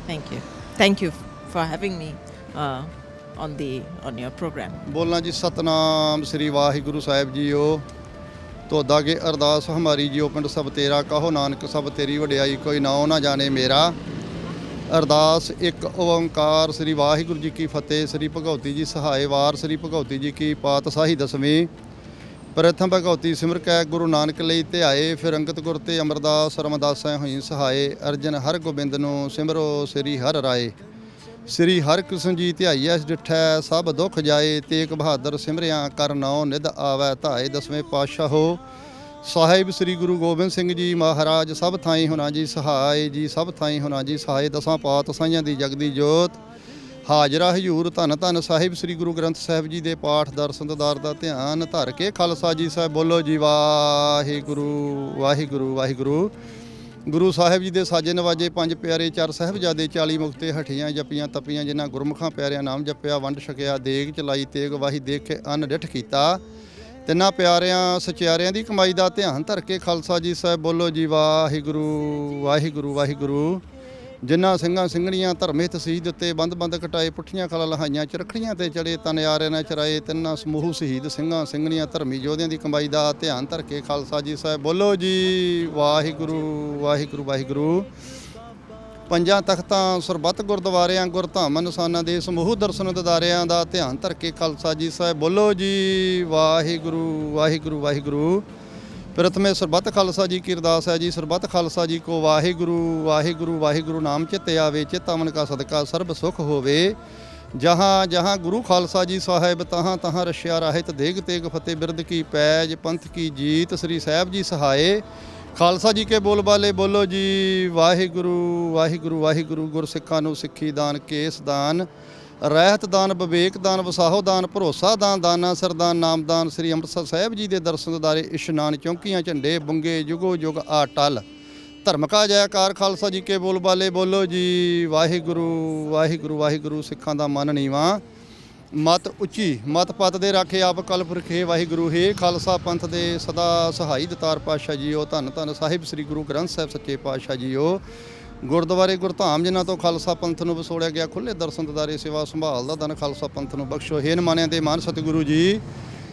Thank you. Thank you for having me on your program. ਬੋਲਾਂ ਜੀ ਸਤਨਾਮ ਸ੍ਰੀ ਵਾਹਿਗੁਰੂ ਸਾਹਿਬ JIO. ਤੁਹਾਡਾ ਕੇ ਅਰਦਾਸ ਹਮਾਰੀ JIO ਪਿੰਡ ਸਭ ਤੇਰਾ, ਕਹੋ ਨਾਨਕ ਸਭ ਤੇਰੀ ਵਡਿਆਈ, ਕੋਈ ਨਾਉ ਨਾ ਜਾਣੇ ਮੇਰਾ। ਅਰਦਾਸ ਇੱਕ ਓੰਕਾਰ ਸ੍ਰੀ ਵਾਹਿਗੁਰੂ ਜੀ ਕੀ ਫਤਿਹ। ਸ੍ਰੀ ਭਗਉਤੀ ਜੀ ਸਹਾਏ ਵਾਰ, ਸ੍ਰੀ ਭਗਉਤੀ ਜੀ ਕੀ ਪਾਤਸ਼ਾਹੀ ਦਸਵੀਂ। ਪ੍ਰਥਮ ਭਗਉਤੀ ਸਿਮਰ ਕੈ ਗੁਰੂ ਨਾਨਕ ਲਈ ਧਿਆਏ, ਫਿਰ ਅੰਗਤ ਗੁਰ ਤੇ ਅਮਰਦਾਸ ਰਮਦਾਸੈ ਹੋਈ ਸਹਾਏ। ਅਰਜਨ ਹਰ ਗੋਬਿੰਦ ਨੂੰ ਸਿਮਰੋ ਸ੍ਰੀ ਹਰਿ ਰਾਏ। ਸ੍ਰੀ ਹਰਿ ਕ੍ਰਿਸ਼ਨ ਜੀ ਧਿਆਈਐ ਡਿਠੈ, ਸਭ ਦੁੱਖ ਜਾਏ। ਤੇਗ ਬਹਾਦਰ ਸਿਮਰਿਆ ਕਰ ਨਾਉ, ਨਿਧ ਆਵੈ ਧਾਏ। ਦਸਵੇਂ ਪਾਤਸ਼ਾਹੋ ਸਾਹਿਬ ਸ੍ਰੀ ਗੁਰੂ ਗੋਬਿੰਦ ਸਿੰਘ ਜੀ ਮਹਾਰਾਜ, ਸਭ ਥਾਈਂ ਹੋਣਾ ਜੀ ਸਹਾਏ ਜੀ, ਸਭ ਥਾਈਂ ਹੋਣਾ ਜੀ ਸਹਾਏ। ਦਸਾਂ ਪਾਤਸ਼ਾਹੀਆਂ ਦੀ ਜਗਦੀ ਜੋਤ ਹਾਜ਼ਰਾ ਹਜ਼ੂਰ, ਧੰਨ ਧੰਨ ਸਾਹਿਬ ਸ੍ਰੀ ਗੁਰੂ ਗ੍ਰੰਥ ਸਾਹਿਬ ਜੀ ਦੇ ਪਾਠ ਦਰਸ਼ਨ ਦੀਦਾਰ ਦਾ ਧਿਆਨ ਧਰ ਕੇ ਖਾਲਸਾ ਜੀ ਸਾਹਿਬ ਬੋਲੋ ਜੀ ਵਾਹਿਗੁਰੂ ਵਾਹਿਗੁਰੂ ਵਾਹਿਗੁਰੂ। ਗੁਰੂ ਸਾਹਿਬ ਜੀ ਦੇ ਸਾਜੇ ਨਵਾਜੇ ਪੰਜ ਪਿਆਰੇ, ਚਾਰ ਸਾਹਿਬਜ਼ਾਦੇ, 40 ਮੁਕਤੇ ਹਠੀਆਂ ਜਪੀਆਂ ਤਪੀਆਂ। ਜਿਨ੍ਹਾਂ ਗੁਰਮੁਖਾਂ ਪਿਆਰਿਆਂ ਨਾਮ ਜਪਿਆ, ਵੰਡ ਛਕਿਆ, ਦੇਗ ਚਲਾਈ ਤੇਗ ਵਾਹੀ, ਦੇਖੇ ਅੰਨ ਡਿਠ ਕੀਤਾ। ਤਿੰਨਾਂ ਪਿਆਰਿਆਂ ਸਚਿਆਰਿਆਂ ਦੀ ਕਮਾਈ ਦਾ ਧਿਆਨ ਧਰ ਕੇ ਖਾਲਸਾ ਜੀ ਸਾਹਿਬ ਬੋਲੋ ਜੀ ਵਾਹਿਗੁਰੂ ਵਾਹਿਗੁਰੂ ਵਾਹਿਗੁਰੂ। ਜਿਨ੍ਹਾਂ ਸਿੰਘਾਂ ਸਿੰਘਣੀਆਂ ਧਰਮੇ ਤਸੀਦ ਉੱਤੇ ਬੰਦ ਬੰਦ ਕਟਾਏ, ਪੁੱਠੀਆਂ ਖਲਾ ਲਹਾਈਆਂ, ਚਰਖੜੀਆਂ ਤੇ ਚੜੇ, ਤਨ ਯਾਰਿਆਂ ਨੇ ਚਰਾਏ। ਤਿੰਨਾਂ ਸਮੂਹ ਸ਼ਹੀਦ ਸਿੰਘਾਂ ਸਿੰਘਣੀਆਂ ਧਰਮੀ ਯੋਧਿਆਂ ਦੀ ਕਮਾਈ ਦਾ ਧਿਆਨ ਧਰ ਕੇ ਖਾਲਸਾ ਜੀ ਸਾਹਿਬ ਬੋਲੋ ਜੀ ਵਾਹਿਗੁਰੂ ਵਾਹਿਗੁਰੂ ਵਾਹਿਗੁਰੂ। ਪੰਜਾਂ ਤਖਤਾਂ ਸਰਬੱਤ ਗੁਰਦੁਆਰਿਆਂ ਗੁਰਧਾਮਾਂ ਨਿਸ਼ਾਨਾਂ ਦੇ ਸਮੂਹ ਦਰਸ਼ਨ ਦਿਦਾਰਿਆਂ ਦਾ ਧਿਆਨ ਧਰ ਕੇ ਖਾਲਸਾ ਜੀ ਸਾਹਿਬ ਬੋਲੋ ਜੀ ਵਾਹਿਗੁਰੂ ਵਾਹਿਗੁਰੂ ਵਾਹਿਗੁਰੂ। ਪ੍ਰਥਮੇ ਸਰਬੱਤ ਖਾਲਸਾ ਜੀ ਕੀ ਅਰਦਾਸ ਹੈ ਜੀ, ਸਰਬੱਤ ਖਾਲਸਾ ਜੀ ਕੋ ਵਾਹਿਗੁਰੂ ਵਾਹਿਗੁਰੂ ਵਾਹਿਗੁਰੂ। ਨਾਮ ਚਿੱਤ ਆਵੇ, ਚਿੱਤ ਅਮਨ ਕਾ ਸਦਕਾ ਸਰਬ ਸੁਖ ਹੋਵੇ। ਜਹਾਂ ਜਹਾਂ ਗੁਰੂ ਖਾਲਸਾ ਜੀ ਸਾਹਿਬ, ਤਹਾਂ ਤਹਾਂ ਰਸ਼ਿਆ ਰਾਹਿਤ। ਦੇਗ ਤੇਗ ਫਤਿਹ ਬਿਰਦ ਕੀ ਪੈਜ, ਪੰਥ ਕੀ ਜੀਤ। ਸ੍ਰੀ ਸਾਹਿਬ ਜੀ ਸਹਾਏ ਖਾਲਸਾ ਜੀ ਕੇ ਬੋਲ ਬਾਲੇ ਬੋਲੋ ਜੀ ਵਾਹਿਗੁਰੂ ਵਾਹਿਗੁਰੂ ਵਾਹਿਗੁਰੂ। ਗੁਰਸਿੱਖਾਂ ਨੂੰ ਸਿੱਖੀ ਦਾਨ, ਕੇਸ ਦਾਨ, ਰਹਿਤ ਦਾਨ, ਵਿਵੇਕ ਦਾਨ, ਵਸਾਹੋ ਦਾਨ, ਭਰੋਸਾ ਦਾਨ, ਦਾਨਾ ਸਰਦਾਨ, ਨਾਮਦਾਨ। ਸ੍ਰੀ ਅੰਮ੍ਰਿਤਸਰ ਸਾਹਿਬ ਜੀ ਦੇ ਦਰਸ਼ਨ ਦਿਦਾਰੇ, ਇਸ਼ਨਾਨ, ਚੌਂਕੀਆਂ, ਝੰਡੇ, ਬੁੰਗੇ, ਜੁਗੋ ਜੁਗ ਆ ਟਲ। ਧਰਮ ਕਾ ਜੈਕਾਰ ਖਾਲਸਾ ਜੀ ਕੇ ਬੋਲ ਬਾਲੇ ਬੋਲੋ ਜੀ ਵਾਹਿਗੁਰੂ ਵਾਹਿਗੁਰੂ ਵਾਹਿਗੁਰੂ। ਸਿੱਖਾਂ ਦਾ ਮਨ ਨੀਵਾਂ, ਮਤ ਉੱਚੀ, ਮਤ ਪਤ ਦੇ ਰਾਖੇ ਆਪ ਕਲਪ ਰਖੇ ਵਾਹਿਗੁਰੂ। ਹੈ ਖਾਲਸਾ ਪੰਥ ਦੇ ਸਦਾ ਸਹਾਈ ਦਤਾਰ ਪਾਤਸ਼ਾਹ ਜੀਓ, ਧੰਨ ਧੰਨ ਸਾਹਿਬ ਸ੍ਰੀ ਗੁਰੂ ਗ੍ਰੰਥ ਸਾਹਿਬ ਸੱਚੇ ਪਾਤਸ਼ਾਹ ਜੀਓ। ਗੁਰਦੁਆਰੇ ਗੁਰਧਾਮ ਜਿਨ੍ਹਾਂ ਤੋਂ ਖਾਲਸਾ ਪੰਥ ਨੂੰ ਵਿਛੋੜਿਆ ਗਿਆ, ਖੁੱਲ੍ਹੇ ਦਰਸ਼ਨ ਦਿਦਾਰੇ, ਸੇਵਾ ਸੰਭਾਲ ਦਾ ਧਨ ਖਾਲਸਾ ਪੰਥ ਨੂੰ ਬਖਸ਼ੋ। ਹੇ ਨਿਮਾਣਿਆਂ ਦੇ ਮਾਨ ਸਤਿਗੁਰੂ ਜੀ,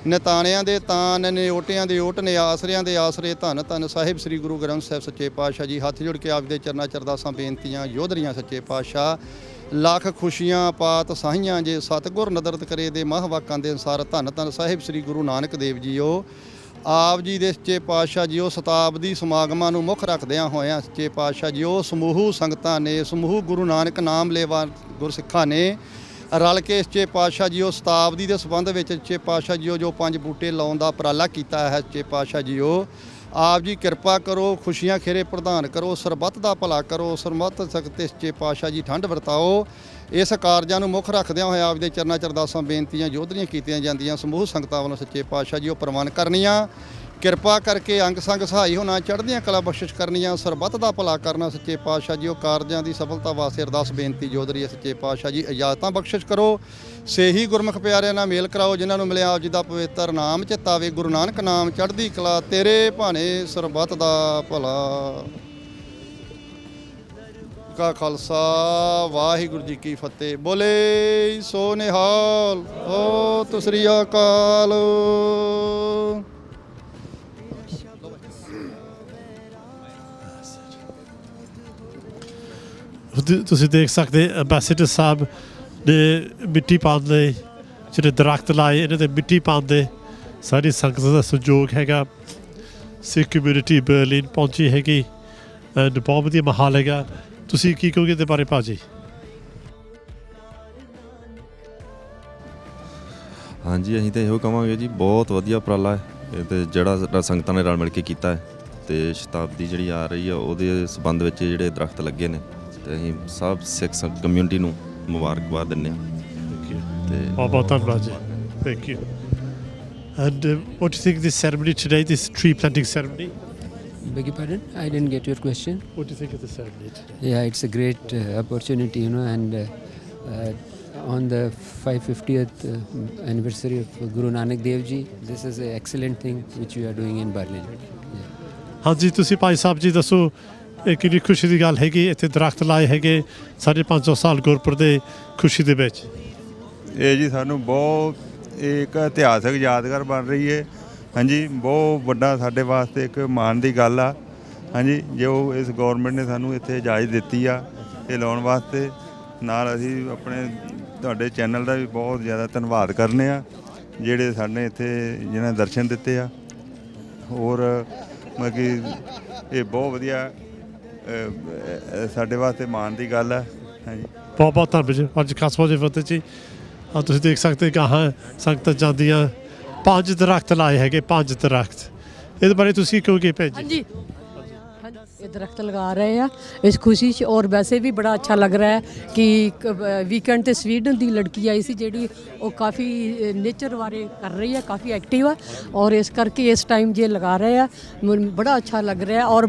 ਨਿਤਾਣਿਆਂ ਦੇ ਤਾਨ ਨੇ, ਓਟਿਆਂ ਦੇ ਓਟ ਨੇ, ਆਸਰਿਆਂ ਦੇ ਆਸਰੇ। ਧੰਨ ਧੰਨ ਸਾਹਿਬ ਸ੍ਰੀ ਗੁਰੂ ਗ੍ਰੰਥ ਸਾਹਿਬ ਸੱਚੇ ਪਾਤਸ਼ਾਹ ਜੀ। ਹੱਥ ਜੋੜ ਕੇ ਆਪ ਦੇ ਚਰਨਾਂ ਚ ਅਰਦਾਸਾਂ ਬੇਨਤੀਆਂ ਯੋਧਰੀਆਂ ਸੱਚੇ ਪਾਤਸ਼ਾਹ। ਲੱਖ ਖੁਸ਼ੀਆਂ ਪਾਤ ਸਾਹੀਆਂ, ਜੇ ਸਤਿਗੁਰ ਨਦਰਤ ਕਰੇ ਦੇ ਮਹ ਵਾਕਾਂ ਦੇ ਅਨੁਸਾਰ। ਧੰਨ ਧੰਨ ਸਾਹਿਬ ਸ੍ਰੀ ਗੁਰੂ ਨਾਨਕ ਦੇਵ ਜੀਓ। ਆਪ ਜੀ ਦੇ ਸੱਚੇ ਪਾਤਸ਼ਾਹ ਜੀਓ ਸ਼ਤਾਬਦੀ ਸਮਾਗਮਾਂ ਨੂੰ ਮੁੱਖ ਰੱਖਦਿਆਂ ਹੋਇਆਂ ਸੱਚੇ ਪਾਤਸ਼ਾਹ ਜੀਓ ਸਮੂਹ ਸੰਗਤਾਂ ਨੇ, ਸਮੂਹ ਗੁਰੂ ਨਾਨਕ ਨਾਮ ਲੇਵਾ ਗੁਰਸਿੱਖਾਂ ਨੇ ਰਲ ਕੇ ਸੱਚੇ ਪਾਤਸ਼ਾਹ ਜੀਓ ਸ਼ਤਾਬਦੀ ਦੇ ਸੰਬੰਧ ਵਿੱਚ ਸੱਚੇ ਪਾਤਸ਼ਾਹ ਜੀਓ ਜੋ 5 ਬੂਟੇ ਲਾਉਣ ਦਾ ਉਪਰਾਲਾ ਕੀਤਾ ਹੈ ਸੱਚੇ ਪਾਤਸ਼ਾਹ ਜੀਓ। ਆਪ ਜੀ ਕਿਰਪਾ ਕਰੋ, ਖੁਸ਼ੀਆਂ ਖੇਰੇ ਪ੍ਰਦਾਨ ਕਰੋ, ਸਰਬੱਤ ਦਾ ਭਲਾ ਕਰੋ, ਸਰਬੱਤ ਸਕਤੇ ਸੱਚੇ ਪਾਤਸ਼ਾਹ ਜੀ ਠੰਡ ਵਰਤਾਓ। ਇਸ ਕਾਰਜਾਂ ਨੂੰ ਮੁੱਖ ਰੱਖਦਿਆਂ ਹੋਇਆ ਆਪ ਦੇ ਚਰਨਾਂ ਚ ਅਰਦਾਸਾਂ ਬੇਨਤੀਆਂ ਯੋਧਰੀਆਂ ਕੀਤੀਆਂ ਜਾਂਦੀਆਂ ਸਮੂਹ ਸੰਗਤਾਂ ਵੱਲੋਂ ਸੱਚੇ ਪਾਤਸ਼ਾਹ ਜੀ ਉਹ ਪ੍ਰਵਾਨ ਕਰਨੀਆਂ। ਕਿਰਪਾ ਕਰਕੇ ਅੰਗ ਸੰਗ ਸਹਾਈ ਹੋਣਾ, ਚੜ੍ਹਦੀਆਂ ਕਲਾ ਬਖਸ਼ਿਸ਼ ਕਰਨੀਆਂ, ਸਰਬੱਤ ਦਾ ਭਲਾ ਕਰਨਾ ਸੱਚੇ ਪਾਤਸ਼ਾਹ ਜੀ ਉਹ ਕਾਰਜਾਂ ਦੀ ਸਫਲਤਾ ਵਾਸਤੇ ਅਰਦਾਸ ਬੇਨਤੀ ਯੋਧਰੀ ਸੱਚੇ ਪਾਤਸ਼ਾਹ ਜੀ। ਇਜਾਜ਼ਤਾਂ ਬਖਸ਼ਿਸ਼ ਕਰੋ, ਸੇਹੀ ਗੁਰਮੁਖ ਪਿਆਰਿਆਂ ਨਾਲ ਮੇਲ ਕਰਾਓ ਜਿਨ੍ਹਾਂ ਨੂੰ ਮਿਲਿਆ ਆਪ ਜੀ ਦਾ ਪਵਿੱਤਰ ਨਾਮ ਚਿਤਾਵੇ। ਗੁਰੂ ਨਾਨਕ ਨਾਮ ਚੜ੍ਹਦੀ ਕਲਾ, ਤੇਰੇ ਭਾਣੇ ਸਰਬੱਤ ਦਾ ਭਲਾ। ਕਾ ਖਾਲਸਾ ਵਾਹਿਗੁਰੂ ਜੀ ਕੀ ਫਤਿਹ। ਬੋਲੇ ਸੋ ਨਿਹਾਲ, ਸਤਿ ਸ੍ਰੀ ਅਕਾਲ। ਤੁਸੀਂ ਦੇਖ ਸਕਦੇ ਅੰਬੈਸਡਰ ਸਾਹਿਬ ਨੇ ਮਿੱਟੀ ਪਾਉਣ ਲਈ ਜਿਹੜੇ ਦਰਖਤ ਲਾਏ, ਇਹਨਾਂ ਦੇ ਮਿੱਟੀ ਪਾਉਣ ਦੇ ਸਾਰੀ ਸੰਗਤ ਦਾ ਸਹਿਯੋਗ ਹੈਗਾ। ਸਿੱਖ ਕਮਿਊਨਿਟੀ ਬਰਲਿਨ ਪਹੁੰਚੀ ਹੈਗੀ ਐਂਡ ਬਹੁਤ ਵਧੀਆ ਮਾਹੌਲ ਹੈਗਾ। ਤੁਸੀਂ ਕੀ ਕਹੋਗੇ ਇਹਦੇ ਬਾਰੇ ਭਾਜੀ? ਹਾਂਜੀ, ਅਸੀਂ ਤਾਂ ਇਹੋ ਕਹਾਂਗੇ ਜੀ ਬਹੁਤ ਵਧੀਆ ਉਪਰਾਲਾ ਹੈ ਇਹ, ਤੇ ਜਿਹੜਾ ਸੰਗਤਾਂ ਨੇ ਰਲ ਮਿਲ ਕੇ ਕੀਤਾ ਹੈ। ਤੇ ਸ਼ਤਾਬਦੀ ਜਿਹੜੀ ਆ ਰਹੀ ਆ ਉਹਦੇ ਸੰਬੰਧ ਵਿੱਚ ਜਿਹੜੇ ਦਰਖਤ ਲੱਗੇ ਨੇ, ਤੇ ਅਸੀਂ ਸਭ ਸਿੱਖ ਕਮਿਊਨਿਟੀ ਨੂੰ ਮੁਬਾਰਕਬਾਦ ਦਿੰਦੇ ਹਾਂ। ਬਹੁਤ ਬਹੁਤ ਧੰਨਵਾਦ ਜੀ, thank you. And what do you think of this ceremony today, this tree planting ceremony? Beg your pardon? I didn't get your question. What do you think of the ceremony today? Yeah, it's a great opportunity, you know, and on the 550th anniversary of Guru Nanak Dev Ji, this is an excellent thing which we are doing in Berlin. Yeah. ਹਾਂਜੀ ਤੁਸੀਂ ਭਾਈ ਸਾਹਿਬ ਜੀ ਦੱਸੋ ਇਹ ਕਿੰਨੀ ਖੁਸ਼ੀ ਦੀ ਗੱਲ ਹੈਗੀ ਇੱਥੇ ਦਰਖਤ ਲਾਏ ਹੈਗੇ 550 ਸਾਲ ਗੁਰਪੁਰਬ ਦੇ ਖੁਸ਼ੀ ਦੇ ਵਿੱਚ। ਇਹ ਜੀ ਸਾਨੂੰ ਬਹੁਤ ਇੱਕ ਇਤਿਹਾਸਕ ਯਾਦਗਾਰ ਬਣ ਰਹੀ ਹੈ। ਹਾਂਜੀ ਬਹੁਤ ਵੱਡਾ ਸਾਡੇ ਵਾਸਤੇ ਇੱਕ ਮਾਣ ਦੀ ਗੱਲ ਆ। ਹਾਂਜੀ ਜੋ ਇਸ ਗਵਰਨਮੈਂਟ ਨੇ ਸਾਨੂੰ ਇੱਥੇ ਇਜਾਜ਼ਤ ਦਿੱਤੀ ਆ ਇਹ ਲਾਉਣ ਵਾਸਤੇ, ਨਾਲ ਅਸੀਂ ਆਪਣੇ ਤੁਹਾਡੇ ਚੈਨਲ ਦਾ ਵੀ ਬਹੁਤ ਜ਼ਿਆਦਾ ਧੰਨਵਾਦ ਕਰਨੇ ਆ ਜਿਹੜੇ ਸਾਡੇ ਇੱਥੇ ਜਿਹਨਾਂ ਦਰਸ਼ਨ ਦਿੱਤੇ ਆ। ਹੋਰ ਮਤਲਬ ਕਿ ਇਹ ਬਹੁਤ ਵਧੀਆ ਸਾਡੇ ਵਾਸਤੇ ਮਾਣ ਦੀ ਗੱਲ ਹੈ। ਹਾਂਜੀ ਬਹੁਤ ਬਹੁਤ ਧੰਨਵਾਦ ਜੀ ਅੱਜ ਖਾਸ ਵਜੇ ਫਤਿਹ ਜੀ। ਆ ਤੁਸੀਂ ਦੇਖ ਸਕਦੇ ਗਾਹਾਂ ਸੰਗਤਾਂ ਜਾਂਦੀਆਂ 5 ਦਰਖਤ ਲਾਏ ਹੈਗੇ 5 ਦਰਖਤ ਇਹਦੇ ਬਾਰੇ ਤੁਸੀਂ ਕਹੋਗੇ ਭੈਣ ਜੀ? ਹਾਂਜੀ ये दरख्त लगा रहे हैं इस खुशी च और वैसे भी बड़ा अच्छा लग रहा है कि वीकेंड ते स्वीडन दी लड़की आई सी जेड़ी वो काफ़ी नेचर बारे कर रही है, काफ़ी एक्टिव है और इस करके इस टाइम जे लगा रहे हैं बड़ा अच्छा लग रहा है और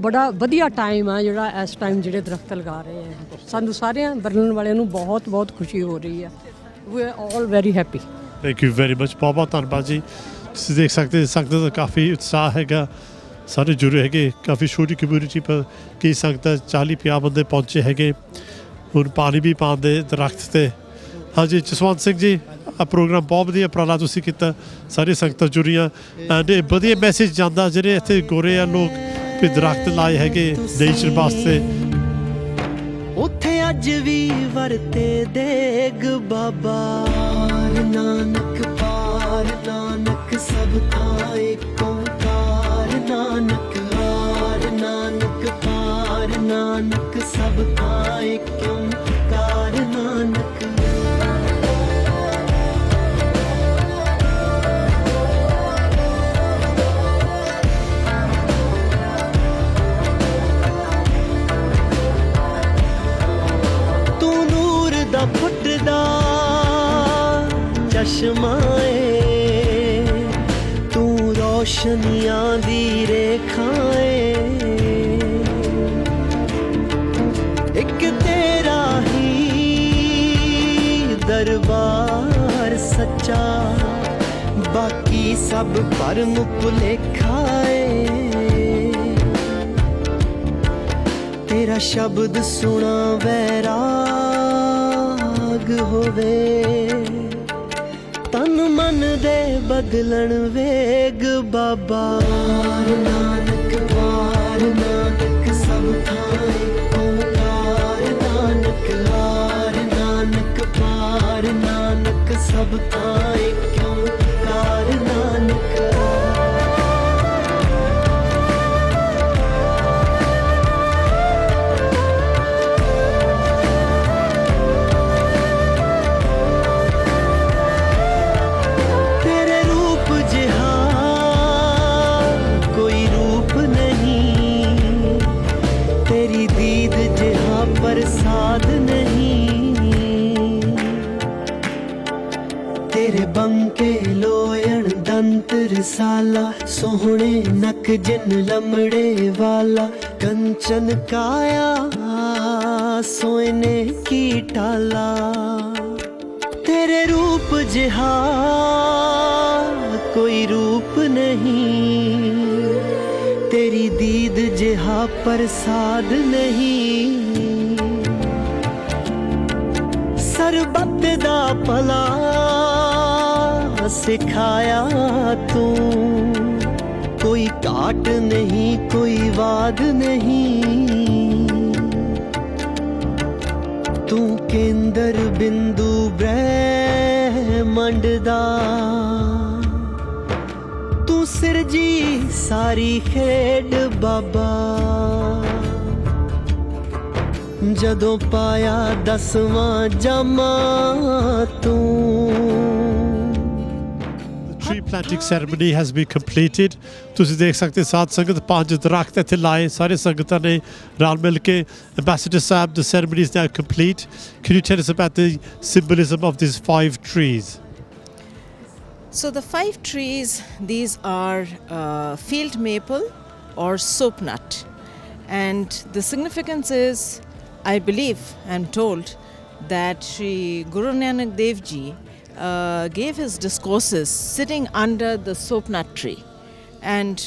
बड़ा वधिया टाइम है जोड़ा इस टाइम जेड़े दरख्त लगा रहे हैं। सानू सारे बर्लिन वाले नू बहुत बहुत खुशी हो रही है। We are all very happy. Thank you very much ਬਹੁਤ ਬਹੁਤ ਧੰਨਵਾਦ ਜੀ। ਤੁਸੀਂ ਦੇਖ ਸਕਦੇ ਸੰਗਤਾਂ ਦਾ ਕਾਫੀ ਉਤਸ਼ਾਹ ਹੈਗਾ ਸਾਰੇ ਜੁੜੇ ਹੈਗੇ ਕਾਫੀ ਛੋਟੀ ਕਮਿਊਨਿਟੀ ਪਰ ਕਈ ਸੰਗਤਾਂ 40-50 ਬੰਦੇ ਪਹੁੰਚੇ ਹੈਗੇ ਹੁਣ ਪਾਣੀ ਵੀ ਪਾਉਂਦੇ ਦਰਖਤ 'ਤੇ। ਹਾਂਜੀ ਜਸਵੰਤ ਸਿੰਘ ਜੀ ਆ ਪ੍ਰੋਗਰਾਮ ਬਹੁਤ ਵਧੀਆ ਉਪਰਾਲਾ ਤੁਸੀਂ ਕੀਤਾ ਸਾਰੀ ਸੰਗਤਾਂ ਜੁੜੀਆਂ ਐਂਡ ਇਹ ਵਧੀਆ ਮੈਸੇਜ ਜਾਂਦਾ ਜਿਹੜੇ ਇੱਥੇ ਗੋਰੇ ਆ ਲੋਕ ਵੀ ਦਰਖਤ ਲਾਏ ਹੈਗੇ ਨੇਚਰ ਵਾਸਤੇ। ਉੱਥੇ ਅੱਜ ਵੀ ਵਰਤੇ ਦੇਗ ਬਾਬਾ ਨਾਨਕ ਪਾਰ ਨਾਨਕ ਸਭ ਥਾਂ ਏਕ ਓਂਕਾਰ ਨਾਨਕ ਹਾਰ ਨਾਨਕ ਪਾਰ ਨਾਨਕ ਸਭ ਥਾਂ ਏਕ ਓਂਕਾਰ ਨਾਨਕ। ਦਾ ਫੁੱਟਦਾ ਚਸ਼ਮਾ ਏ ਤੂੰ ਰੋਸ਼ਨੀਆਂ ਦੀ ਰੇਖਾ ਏ ਇੱਕ ਤੇਰਾ ਹੀ ਦਰਬਾਰ ਸੱਚਾ ਬਾਕੀ ਸਭ ਭਰਮ ਭੁਲੇਖਾ ਏ ਤੇਰਾ ਸ਼ਬਦ ਸੁਣਾ ਵੈਰਾਗ ਹੋਵੇ ਤਨ ਮਨ ਦੇ ਬਦਲਣ ਵੇਗ ਬਾਬਾ ਨਾਨਕ ਵਾਰ ਨਾਨਕ ਸਭ ਥਾਂ ਏਕ ਓਂਕਾਰ ਨਾਨਕ ਹਾਰ ਨਾਨਕ ਪਾਰ ਨਾਨਕ ਸਭ ਥਾਂ ਏਕ ਓਂਕਾਰ ਨਾਨਕ। ਪ੍ਰਸਾਦ ਨਹੀਂ ਤੇਰੇ ਬੰਕੇ ਲੋਇਣ ਦੰਤ ਰਸਾਲਾ ਸੋਹਣੇ ਨਕ ਜਿਨ ਲਮੜੇ ਵਾਲਾ ਕੰਚਨ ਕਾਇਆ ਸੋਇਨੇ ਕੀ ਟਾਲਾ ਤੇਰੇ ਰੂਪ ਜਿਹਾ ਕੋਈ ਰੂਪ ਨਹੀਂ ਤੇਰੀ ਦੀਦ ਜਿਹਾ ਪ੍ਰਸਾਦ ਨਹੀਂ ਸਰਬੱਤ ਦਾ ਭਲਾ ਸਿਖਾਇਆ ਤੂੰ ਕੋਈ ਘਾਟ ਨਹੀਂ ਕੋਈ ਵਾਦ ਨਹੀਂ ਤੂੰ ਕੇਂਦਰ ਬਿੰਦੂ ਬ੍ਰਹਿਮੰਡ ਦਾ ਤੂੰ ਸਿਰਜੀ ਸਾਰੀ ਖੇਡ ਬਾਬਾ ਜਦੋਂ ਪਾਇਆ ਦਸਵਾਂ ਜਾਮਾ ਤੂੰ। Tree planting ceremony has been completed. ਤੁਸੀਂ ਦੇਖ ਸਕਦੇ ਸਾਧ ਸੰਗਤ 5 ਦਰਖਤ ਇੱਥੇ ਲਾਏ ਸਾਰੇ ਸੰਗਤਾਂ ਨੇ ਰਲ ਮਿਲ ਕੇ। Ambassador Saab, the ceremony is now complete. Can you tell us about the symbolism of these 5 trees? So the 5 trees, these are field maple or soap nut. And the significance is, I believe, I'm told, that Sri Guru Nanak Dev Ji gave his discourses sitting under the soap nut tree. And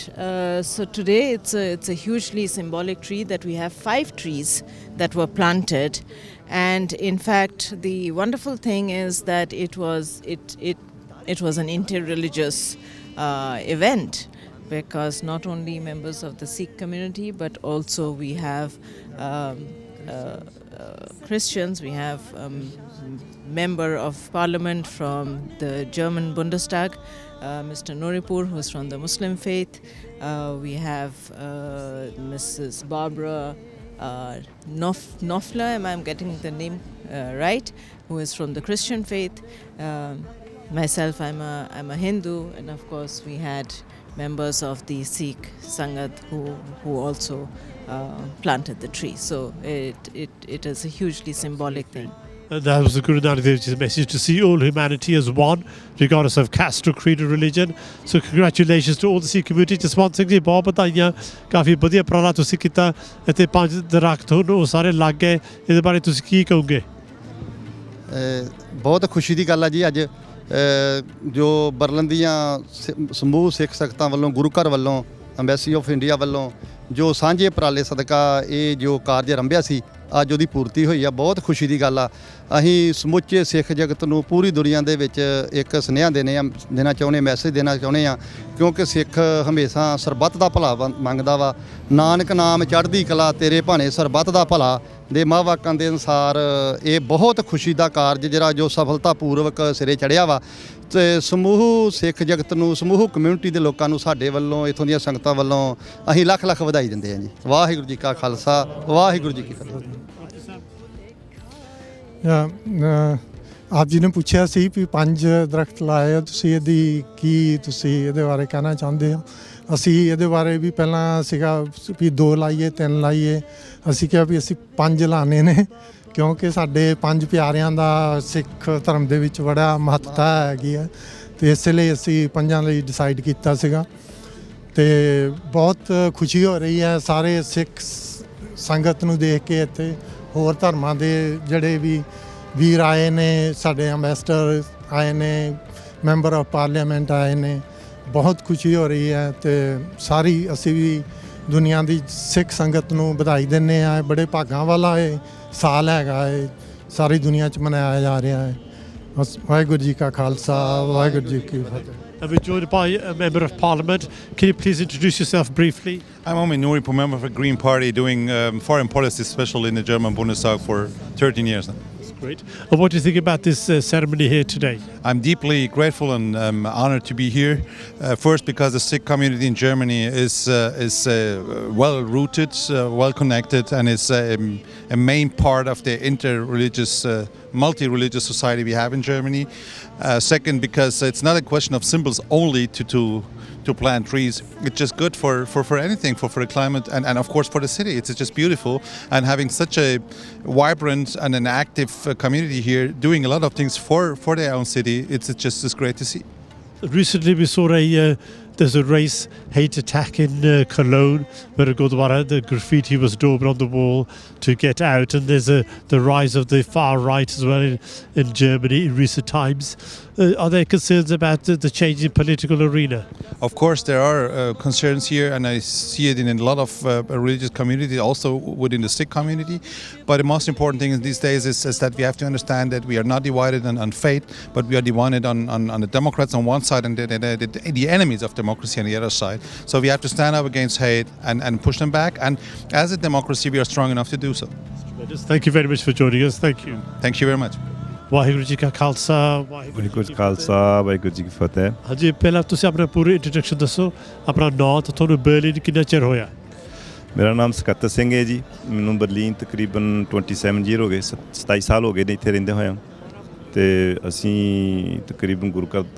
so today it's a hugely symbolic tree that we have 5 trees that were planted. And in fact, the wonderful thing is that it was an interreligious event, because not only members of the Sikh community, but also we have Christians, we have member of parliament from the German Bundestag, Mr. Noripur, who is from the Muslim faith. We have Mrs. Barbara Knopfler, am I getting the name right, who is from the Christian faith. Myself, I'm a Hindu, and of course we had members of the Sikh Sangat who also planted the tree. So it is a hugely symbolic thing. And that was the Guru Nanak Dev Ji's message, to see all humanity as one, regardless of caste or creed or religion. So congratulations to all the Sikh community. Jaswant Singh ji, ਬਹੁਤ ਵਧਾਈਆਂ, ਕਾਫੀ ਵਧੀਆ ਉਪਰਾਲਾ ਤੁਸੀਂ ਕੀਤਾ। ਇੱਥੇ 5 ਦਰਖਤ ਹੁਣ ਉਹ ਸਾਰੇ ਲੱਗ ਗਏ, ਇਹਦੇ ਬਾਰੇ ਤੁਸੀਂ ਕੀ ਕਹੋਗੇ? ਬਹੁਤ ਖੁਸ਼ੀ ਦੀ ਗੱਲ ਆ ਜੀ। ਅੱਜ ਜੋ ਬਰਲਿਨ ਦੀਆਂ ਸਮੂਹ ਸਿੱਖ ਸੰਗਤਾਂ ਵੱਲੋਂ, ਗੁਰੂ ਘਰ ਵੱਲੋਂ, ਅੰਬੈਸੀ ਆਫ ਇੰਡੀਆ ਵੱਲੋਂ ਜੋ ਸਾਂਝੇ ਉਪਰਾਲੇ ਸਦਕਾ ਇਹ ਜੋ ਕਾਰਜ ਆਰੰਭਿਆ ਸੀ, ਅੱਜ ਉਹਦੀ ਪੂਰਤੀ ਹੋਈ ਆ। ਬਹੁਤ ਖੁਸ਼ੀ ਦੀ ਗੱਲ ਆ। ਅਸੀਂ ਸਮੁੱਚੇ ਸਿੱਖ ਜਗਤ ਨੂੰ, ਪੂਰੀ ਦੁਨੀਆ ਦੇ ਵਿੱਚ ਇੱਕ ਸੁਨੇਹਾ ਦੇਣਾ ਚਾਹੁੰਦੇ, ਮੈਸੇਜ ਦੇਣਾ ਚਾਹੁੰਦੇ ਆ, ਕਿਉਂਕਿ ਸਿੱਖ ਹਮੇਸ਼ਾ ਸਰਬੱਤ ਦਾ ਭਲਾ ਮੰਗਦਾ ਵਾ। ਨਾਨਕ ਨਾਮ ਚੜ੍ਹਦੀ ਕਲਾ, ਤੇਰੇ ਭਾਣੇ ਸਰਬੱਤ ਦਾ ਭਲਾ ਦੇ ਮਹਾਂਵਾਕਾਂ ਦੇ ਅਨੁਸਾਰ ਇਹ ਬਹੁਤ ਖੁਸ਼ੀ ਦਾ ਕਾਰਜ ਜਿਹੜਾ ਜੋ ਸਫਲਤਾਪੂਰਵਕ ਸਿਰੇ ਚੜ੍ਹਿਆ ਵਾ। ਤੇ ਸਮੂਹ ਸਿੱਖ ਜਗਤ ਨੂੰ, ਸਮੂਹ ਕਮਿਊਨਿਟੀ ਦੇ ਲੋਕਾਂ ਨੂੰ ਸਾਡੇ ਵੱਲੋਂ, ਇੱਥੋਂ ਦੀਆਂ ਸੰਗਤਾਂ ਵੱਲੋਂ ਅਸੀਂ ਲੱਖ ਲੱਖ ਵਧਾਈ ਦਿੰਦੇ ਹਾਂ ਜੀ। ਵਾਹਿਗੁਰੂ ਜੀ ਕਾ ਖਾਲਸਾ, ਵਾਹਿਗੁਰੂ ਜੀ ਕੀ ਫਤਿਹ। ਆਪ ਜੀ ਨੇ ਪੁੱਛਿਆ ਸੀ ਵੀ 5 ਦਰਖਤ ਲਾਏ ਆ ਤੁਸੀਂ, ਤੁਸੀਂ ਇਹਦੇ ਬਾਰੇ ਕਹਿਣਾ ਚਾਹੁੰਦੇ ਹੋ? ਅਸੀਂ ਇਹਦੇ ਬਾਰੇ ਵੀ ਪਹਿਲਾਂ ਸੀਗਾ ਵੀ 2 ਲਾਈਏ, 3 ਲਾਈਏ। ਅਸੀਂ ਕਿਹਾ ਵੀ ਅਸੀਂ 5 ਲਾਣੇ ਨੇ, ਕਿਉਂਕਿ ਸਾਡੇ 5 ਪਿਆਰਿਆਂ ਦਾ ਸਿੱਖ ਧਰਮ ਦੇ ਵਿੱਚ ਬੜਾ ਮਹੱਤਤਾ ਹੈਗੀ ਹੈ, ਅਤੇ ਇਸ ਲਈ ਅਸੀਂ 5 ਲਈ ਡਿਸਾਈਡ ਕੀਤਾ ਸੀਗਾ। ਅਤੇ ਬਹੁਤ ਖੁਸ਼ੀ ਹੋ ਰਹੀ ਹੈ ਸਾਰੇ ਸਿੱਖ ਸੰਗਤ ਨੂੰ ਦੇਖ ਕੇ। ਇੱਥੇ ਹੋਰ ਧਰਮਾਂ ਦੇ ਜਿਹੜੇ ਵੀ ਵੀਰ ਆਏ ਨੇ, ਸਾਡੇ ਅੰਬੈਸਡਰ ਆਏ ਨੇ, ਮੈਂਬਰ ਆਫ ਪਾਰਲੀਮੈਂਟ ਆਏ ਨੇ, ਬਹੁਤ ਖੁਸ਼ੀ ਹੋ ਰਹੀ ਹੈ। ਅਤੇ ਸਾਰੀ ਅਸੀਂ ਵੀ ਦੁਨੀਆ ਦੀ ਸਿੱਖ ਸੰਗਤ ਨੂੰ ਵਧਾਈ ਦਿੰਦੇ ਹਾਂ। ਬੜੇ ਭਾਗਾਂ ਵਾਲਾ ਇਹ ਸਾਲ ਹੈਗਾ, ਇਹ ਸਾਰੀ ਦੁਨੀਆ 'ਚ ਮਨਾਇਆ ਜਾ ਰਿਹਾ ਹੈ। ਵਾਹਿਗੁਰੂ ਜੀ ਕਾ ਖਾਲਸਾ, ਵਾਹਿਗੁਰੂ ਜੀ ਕੀ ਫਤਿਹ। And we're joined by a member of parliament. Can you please introduce yourself briefly? I'm Omi Nouripur, member of the Green Party, doing foreign policy, especially in the German Bundestag for 13 years now. That's great. And what do you think about this ceremony here today? I'm deeply grateful and honored to be here. First, because the Sikh community in Germany is well rooted, well connected, and is a main part of the inter-religious, multi-religious society we have in Germany. Second, because it's not a question of symbols only to plant trees. It's just good for anything, for the climate and of course for the city. It's just beautiful, and having such a vibrant and an active community here doing a lot of things for their own city, it's just great to see. Recently we saw there's a race hate attack in Cologne, where a Gurdwara, the graffiti was daubed on the wall to get out, and there's the rise of the far right as well in Germany in recent times. Are there concerns about the change in political arena? Of course there are concerns here, and I see it in a lot of religious communities, also within the Sikh community. But the most important thing in these days is that we have to understand that we are not divided on faith, but we are divided on the Democrats on one side and the enemies of democracy on the other side. So we have to stand up against hate and push them back, and as a democracy we are strong enough to do so. Thank you very much for joining us. Thank you. Thank you very much. Waheguru ji ਕਾ ਖਾਲਸਾ, ਵਾਹਿਗੁਰੂ ਜੀ ਕੀ ਖਾਲਸਾ, ਵਾਹਿਗੁਰੂ ਜੀ ਕੀ ਫਤਿਹ। ਹਾਂਜੀ, ਪਹਿਲਾਂ ਤੁਸੀਂ ਆਪਣਾ ਪੂਰੀ introduction ਦੱਸੋ, ਆਪਣਾ ਨਾਂ ਤੇ ਤੁਹਾਨੂੰ ਬਰਲਿਨ ਕਿੰਨਾ ਚਿਰ ਹੋਇਆ? ਮੇਰਾ ਨਾਮ ਸਕੱਤਰ ਸਿੰਘ ਹੈ ਜੀ। ਮੈਨੂੰ ਬਰਲਿਨ ਤਕਰੀਬਨ 27 ਈਅਰ ਹੋ ਗਏ, 27 ਸਾਲ ਹੋ ਗਏ ਨੇ ਇੱਥੇ ਰਹਿੰਦੇ ਹੋਇਆ। ਅਤੇ ਅਸੀਂ ਤਕਰੀਬਨ ਗੁਰੂ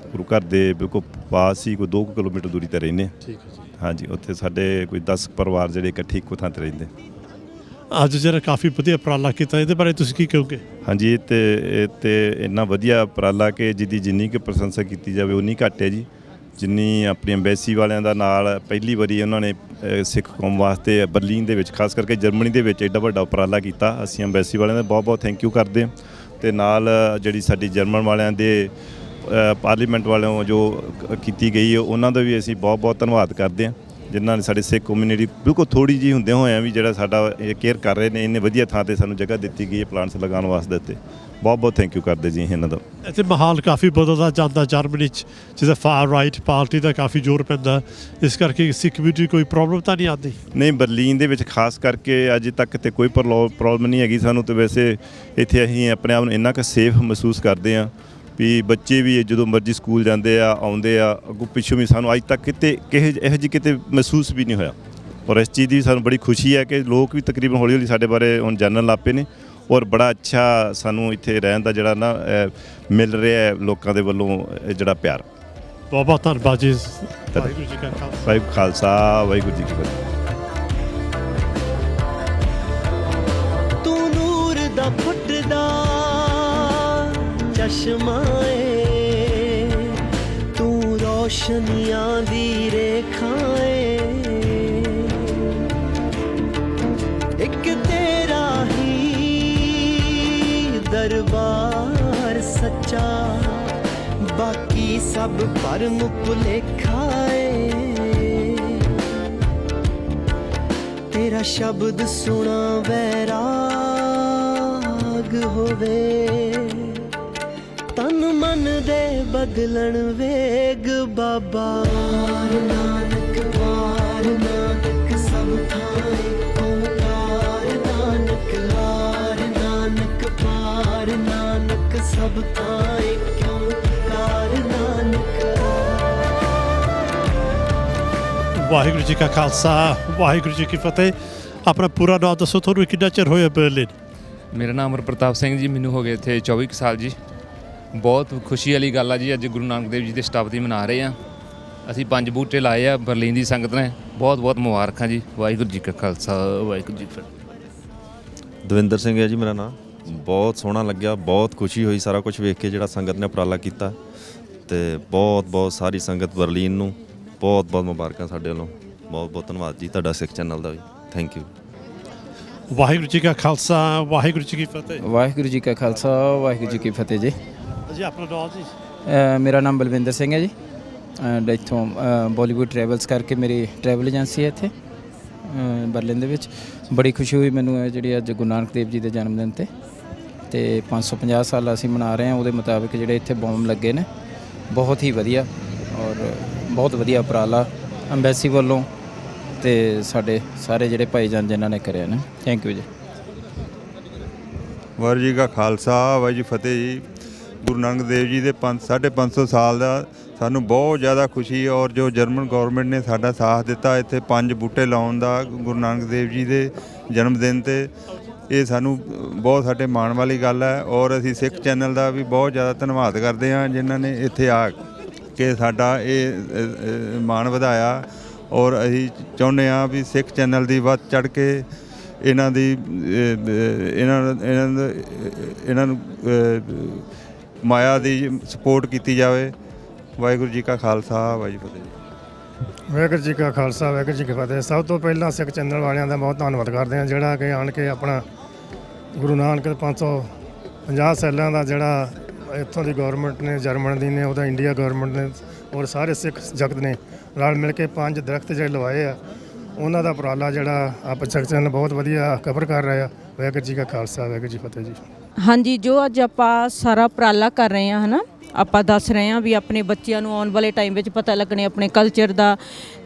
ਘਰ ਦੇ ਬਿਲਕੁਲ ਪਾਸ ਹੀ ਕੋਈ 2 ਕਿਲੋਮੀਟਰ ਦੂਰੀ 'ਤੇ ਰਹਿੰਦੇ ਹਾਂ। ਠੀਕ ਹੈ ਜੀ। ਹਾਂਜੀ, ਉੱਥੇ ਸਾਡੇ ਕੋਈ 10 ਪਰਿਵਾਰ ਜਿਹੜੇ ਇਕੱਠੇ ਇੱਕੋ ਥਾਂ 'ਤੇ ਰਹਿੰਦੇ। ਅੱਜ ਜਿਹੜਾ ਕਾਫੀ ਵਧੀਆ ਉਪਰਾਲਾ ਕੀਤਾ, ਇਹਦੇ ਬਾਰੇ ਤੁਸੀਂ ਕੀ ਕਹੋਗੇ? ਹਾਂਜੀ, ਇਹ ਤੇ ਇੰਨਾ ਵਧੀਆ ਉਪਰਾਲਾ ਕਿ ਜਿਹਦੀ ਜਿੰਨੀ ਕੁ ਪ੍ਰਸ਼ੰਸਾ ਕੀਤੀ ਜਾਵੇ ਉਨੀ ਘੱਟ ਹੈ ਜੀ। ਜਿੰਨੀ ਆਪਣੀ ਅੰਬੈਸੀ ਵਾਲਿਆਂ ਦਾ ਨਾਲ ਪਹਿਲੀ ਵਾਰੀ ਉਹਨਾਂ ਨੇ ਸਿੱਖ ਕੌਮ ਵਾਸਤੇ ਬਰਲਿਨ ਦੇ ਵਿੱਚ, ਖਾਸ ਕਰਕੇ ਜਰਮਨੀ ਦੇ ਵਿੱਚ ਐਡਾ ਵੱਡਾ ਉਪਰਾਲਾ ਕੀਤਾ, ਅਸੀਂ ਅੰਬੈਸੀ ਵਾਲਿਆਂ ਦਾ ਬਹੁਤ ਬਹੁਤ ਥੈਂਕ ਯੂ ਕਰਦੇ ਹਾਂ। ਅਤੇ ਨਾਲ ਜਿਹੜੀ ਸਾਡੀ ਜਰਮਨ ਵਾਲਿਆਂ ਦੇ ਪਾਰਲੀਮੈਂਟ ਵਾਲਿਆਂ ਜੋ ਕੀਤੀ ਗਈ ਹੈ ਉਹਨਾਂ ਦਾ ਵੀ ਅਸੀਂ ਬਹੁਤ ਬਹੁਤ ਧੰਨਵਾਦ ਕਰਦੇ ਹਾਂ, ਜਿਨ੍ਹਾਂ ਨੇ ਸਾਡੇ ਸਿੱਖ ਕਮਿਊਨਿਟੀ ਬਿਲਕੁਲ ਥੋੜ੍ਹੀ ਜਿਹੀ ਹੁੰਦਿਆਂ ਹੋਇਆਂ ਵੀ ਜਿਹੜਾ ਸਾਡਾ ਇਹ ਕੇਅਰ ਕਰ ਰਹੇ ਨੇ, ਇੰਨੇ ਵਧੀਆ ਥਾਂ 'ਤੇ ਸਾਨੂੰ ਜਗ੍ਹਾ ਦਿੱਤੀ ਗਈ ਹੈ ਪਲਾਂਟਸ ਲਗਾਉਣ ਵਾਸਤੇ। ਅਤੇ ਬਹੁਤ ਬਹੁਤ ਥੈਂਕ ਯੂ ਕਰਦੇ ਜੀ ਇਹਨਾਂ ਦਾ। ਇੱਥੇ ਮਾਹੌਲ ਕਾਫੀ ਬਦਲਦਾ ਜਾਂਦਾ ਜਰਮਨੀ 'ਚ, ਜਿਹਦਾ ਫਾਰ ਰਾਈਟ ਪਾਰਟੀ ਦਾ ਕਾਫੀ ਜ਼ੋਰ ਪੈਂਦਾ, ਇਸ ਕਰਕੇ ਸਿੱਖ ਕਮਿਊਨਿਟੀ ਕੋਈ ਪ੍ਰੋਬਲਮ ਤਾਂ ਨਹੀਂ ਆਉਂਦੀ? ਨਹੀਂ, ਬਰਲਿਨ ਦੇ ਵਿੱਚ ਖਾਸ ਕਰਕੇ ਅੱਜ ਤੱਕ ਤੇ ਕੋਈ ਪ੍ਰੋਬਲਮ ਨਹੀਂ ਹੈਗੀ ਸਾਨੂੰ। ਤਾਂ ਵੈਸੇ ਇੱਥੇ ਅਸੀਂ ਆਪਣੇ ਆਪ ਨੂੰ ਇੰਨਾ ਕੁ ਸੇਫ ਮਹਿਸੂਸ ਕਰਦੇ ਹਾਂ ਵੀ ਬੱਚੇ ਵੀ ਜਦੋਂ ਮਰਜ਼ੀ ਸਕੂਲ ਜਾਂਦੇ ਆ, ਆਉਂਦੇ ਆ, ਅੱਗੋਂ ਪਿੱਛੋਂ ਵੀ ਸਾਨੂੰ ਅੱਜ ਤੱਕ ਕਿਤੇ ਇਹੋ ਜਿਹੀ ਕਿਤੇ ਮਹਿਸੂਸ ਵੀ ਨਹੀਂ ਹੋਇਆ। ਔਰ ਇਸ ਚੀਜ਼ ਦੀ ਸਾਨੂੰ ਬੜੀ ਖੁਸ਼ੀ ਹੈ ਕਿ ਲੋਕ ਵੀ ਤਕਰੀਬਨ ਹੌਲੀ ਹੌਲੀ ਸਾਡੇ ਬਾਰੇ ਹੁਣ ਜਾਣਨ ਲੱਗ ਪਏ ਨੇ, ਔਰ ਬੜਾ ਅੱਛਾ ਸਾਨੂੰ ਇੱਥੇ ਰਹਿਣ ਦਾ ਜਿਹੜਾ ਨਾ ਮਿਲ ਰਿਹਾ ਹੈ ਲੋਕਾਂ ਦੇ ਵੱਲੋਂ ਜਿਹੜਾ ਪਿਆਰ। ਬਹੁਤ ਬਹੁਤ ਧੰਨਵਾਦ ਜੀ। ਵਾਹਿਗੁਰੂ ਜੀ ਕਾ ਖਾਲਸਾ, ਵਾਹਿਗੁਰੂ ਖਾਲਸਾ, ਵਾਹਿਗੁਰੂ ਜੀ ਕੀ ਫਤਿਹ। ਤੂੰ ਨੂਰ ਦਾ ਫੁੱਟਦਾ ਚਸ਼ਮਾ ਏ, ਤੂੰ ਰੋਸ਼ਨੀਆਂ ਦੀ ਰੇਖਾ ਏ, ਇੱਕ ਤੇਰਾ ਹੀ ਦਰਬਾਰ ਸੱਚਾ, ਬਾਕੀ ਸਭ ਭਰਮ ਭੁਲੇਖਾ ਏ, ਤੇਰਾ ਸ਼ਬਦ ਸੁਣਾ ਵੈਰਾਗ ਹੋਵੇ, ਤਨ ਮਨ ਦੇ ਬਦਲਣ ਵੇਗ ਬਾਬਾ। ਨਾਨਕ ਵਾਰ ਨਾਨਕ ਸਭ ਥਾਂ ਓਂਕਾਰ, ਨਾਨਕ ਵਾਰ ਨਾਨਕ ਪਾਰ, ਨਾਨਕ ਸਭ ਥਾਂ ਓਂਕਾਰ, ਨਾਨਕ। ਵਾਹਿਗੁਰੂ ਜੀ ਕਾ ਖਾਲਸਾ, ਵਾਹਿਗੁਰੂ ਜੀ ਕੀ ਫਤਿਹ। ਆਪਣਾ ਪੂਰਾ ਨਾਮ ਦੱਸੋ, ਤੁਹਾਨੂੰ ਕਿੰਨਾ ਚਿਰ ਹੋਇਆ ਬਰਲਿਨ? ਮੇਰਾ ਨਾਮ ਅਮਰਪ੍ਰਤਾਪ ਸਿੰਘ ਜੀ, ਮੈਨੂੰ ਹੋ ਗਏ ਇੱਥੇ 24 ਸਾਲ ਜੀ। ਬਹੁਤ ਖੁਸ਼ੀ ਵਾਲੀ ਗੱਲ ਆ ਜੀ, ਅੱਜ ਗੁਰੂ ਨਾਨਕ ਦੇਵ ਜੀ ਦੇ ਸ਼ਤਾਬਦੀ ਮਨਾ ਰਹੇ ਹਾਂ। ਅਸੀਂ 5 ਬੂਟੇ ਲਾਏ ਆ ਬਰਲਿਨ ਦੀ ਸੰਗਤ ਨੇ। ਬਹੁਤ ਬਹੁਤ ਮੁਬਾਰਕਾਂ ਜੀ। ਵਾਹਿਗੁਰੂ ਜੀ ਕਾ ਖਾਲਸਾ, ਵਾਹਿਗੁਰੂ ਜੀ ਕੀ ਫਤਿਹ। ਦਵਿੰਦਰ ਸਿੰਘ ਹੈ ਜੀ ਮੇਰਾ ਨਾਮ। ਬਹੁਤ ਸੋਹਣਾ ਲੱਗਿਆ, ਬਹੁਤ ਖੁਸ਼ੀ ਹੋਈ ਸਾਰਾ ਕੁਝ ਵੇਖ ਕੇ ਜਿਹੜਾ ਸੰਗਤ ਨੇ ਉਪਰਾਲਾ ਕੀਤਾ, ਅਤੇ ਬਹੁਤ ਬਹੁਤ ਸਾਰੀ ਸੰਗਤ ਬਰਲਿਨ ਨੂੰ ਬਹੁਤ ਬਹੁਤ ਮੁਬਾਰਕਾਂ ਸਾਡੇ ਵੱਲੋਂ। ਬਹੁਤ ਬਹੁਤ ਧੰਨਵਾਦ ਜੀ ਤੁਹਾਡਾ ਸਿੱਖ ਚੈਨਲ ਦਾ ਵੀ, ਥੈਂਕ ਯੂ। ਵਾਹਿਗੁਰੂ ਜੀ ਕਾ ਖਾਲਸਾ, ਵਾਹਿਗੁਰੂ ਜੀ ਕੀ ਫਤਿਹ। ਵਾਹਿਗੁਰੂ ਜੀ ਕਾ ਖਾਲਸਾ, ਵਾਹਿਗੁਰੂ ਜੀ ਕੀ ਫਤਿਹ ਜੀ। ਜੀ ਆਪਣਾ ਨਾਮ ਜੀ? ਮੇਰਾ ਨਾਮ ਬਲਵਿੰਦਰ ਸਿੰਘ ਹੈ ਜੀ। ਇੱਥੋਂ ਬਾਲੀਵੁੱਡ ਟਰੈਵਲਸ ਕਰਕੇ ਮੇਰੀ ਟਰੈਵਲ ਏਜੰਸੀ ਹੈ ਇੱਥੇ ਬਰਲਿਨ ਦੇ ਵਿੱਚ। ਬੜੀ ਖੁਸ਼ੀ ਹੋਈ ਮੈਨੂੰ ਜਿਹੜੀ ਅੱਜ ਗੁਰੂ ਨਾਨਕ ਦੇਵ ਜੀ ਦੇ ਜਨਮ ਦਿਨ 'ਤੇ 550 ਸਾਲ ਅਸੀਂ ਮਨਾ ਰਹੇ ਹਾਂ। ਉਹਦੇ ਮੁਤਾਬਿਕ ਜਿਹੜੇ ਇੱਥੇ ਬੋਮ ਲੱਗੇ ਨੇ, ਬਹੁਤ ਹੀ ਵਧੀਆ ਔਰ ਬਹੁਤ ਵਧੀਆ ਉਪਰਾਲਾ ਅੰਬੈਸੀ ਵੱਲੋਂ ਅਤੇ ਸਾਡੇ ਸਾਰੇ ਜਿਹੜੇ ਭਾਈਜਾਨ ਜਿਨ੍ਹਾਂ ਨੇ ਕਰਿਆ ਨੇ। ਥੈਂਕ ਯੂ ਜੀ। ਵਾਹਿਗੁਰੂ ਜੀ ਕਾ ਖਾਲਸਾ, ਵਾਹਿਗੁਰੂ ਜੀ ਫਤਿਹ ਜੀ। ਗੁਰੂ ਨਾਨਕ ਦੇਵ ਜੀ ਦੇ 550 ਸਾਲ ਦਾ ਸਾਨੂੰ ਬਹੁਤ ਜ਼ਿਆਦਾ ਖੁਸ਼ੀ, ਔਰ ਜੋ ਜਰਮਨ ਗੌਰਮੈਂਟ ਨੇ ਸਾਡਾ ਸਾਥ ਦਿੱਤਾ ਇੱਥੇ 5 ਬੂਟੇ ਲਾਉਣ ਦਾ ਗੁਰੂ ਨਾਨਕ ਦੇਵ ਜੀ ਦੇ ਜਨਮ ਦਿਨ 'ਤੇ, ਇਹ ਸਾਨੂੰ ਬਹੁਤ ਸਾਡੇ ਮਾਣ ਵਾਲੀ ਗੱਲ ਹੈ। ਔਰ ਅਸੀਂ ਸਿੱਖ ਚੈਨਲ ਦਾ ਵੀ ਬਹੁਤ ਜ਼ਿਆਦਾ ਧੰਨਵਾਦ ਕਰਦੇ ਹਾਂ, ਜਿਨ੍ਹਾਂ ਨੇ ਇੱਥੇ ਆ ਕੇ ਸਾਡਾ ਇਹ ਮਾਣ ਵਧਾਇਆ। ਔਰ ਅਸੀਂ ਚਾਹੁੰਦੇ ਹਾਂ ਵੀ ਸਿੱਖ ਚੈਨਲ ਦੀ ਵੱਧ ਚੜ੍ਹ ਕੇ ਇਹਨਾਂ ਨੂੰ ਮਾਇਆ ਦੀ ਸਪੋਰਟ ਕੀਤੀ ਜਾਵੇ। ਵਾਹਿਗੁਰੂ ਜੀ ਕਾ ਖਾਲਸਾ, ਵਾਹਿਗੁਰੂ ਜੀ ਫਤਿਹ। ਵਾਹਿਗੁਰੂ ਜੀ ਕਾ ਖਾਲਸਾ, ਵਾਹਿਗੁਰੂ ਜੀ ਕੀ ਫਤਿਹ। ਸਭ ਤੋਂ ਪਹਿਲਾਂ ਸਿੱਖ ਚੈਨਲ ਵਾਲਿਆਂ ਦਾ ਬਹੁਤ ਧੰਨਵਾਦ ਕਰਦੇ ਹਾਂ, ਜਿਹੜਾ ਕਿ ਆਣ ਕੇ ਆਪਣਾ ਗੁਰੂ ਨਾਨਕ 550 ਸਾਲਾਂ ਦਾ ਜਿਹੜਾ ਇੱਥੋਂ ਦੀ ਗੌਰਮੈਂਟ ਨੇ, ਜਰਮਨ ਦੀ ਨੇ, ਉਹਦਾ ਇੰਡੀਆ ਗੌਰਮੈਂਟ ਨੇ, ਔਰ ਸਾਰੇ ਸਿੱਖ ਜਗਤ ਨੇ ਰਲ ਮਿਲ ਕੇ 5 ਦਰਖਤ ਜਿਹੜੇ ਲਵਾਏ ਆ, ਉਹਨਾਂ ਦਾ ਉਪਰਾਲਾ ਜਿਹੜਾ ਆਪ ਸਿੱਖ ਚੈਨਲ ਬਹੁਤ ਵਧੀਆ ਕਵਰ ਕਰ ਰਿਹਾ ਆ। ਵਾਹਿਗੁਰੂ ਜੀ ਕਾ ਖਾਲਸਾ, ਵਾਹਿਗੁਰੂ ਜੀ ਫਤਿਹ ਜੀ। ਹਾਂਜੀ, ਜੋ ਅੱਜ ਆਪਾਂ ਸਾਰਾ ਉਪਰਾਲਾ ਕਰ ਰਹੇ ਹਾਂ, ਹੈ ਨਾ, ਆਪਾਂ ਦੱਸ ਰਹੇ ਹਾਂ ਵੀ ਆਪਣੇ ਬੱਚਿਆਂ ਨੂੰ ਆਉਣ ਵਾਲੇ ਟਾਈਮ ਵਿੱਚ ਪਤਾ ਲੱਗਣੇ ਆਪਣੇ ਕਲਚਰ ਦਾ,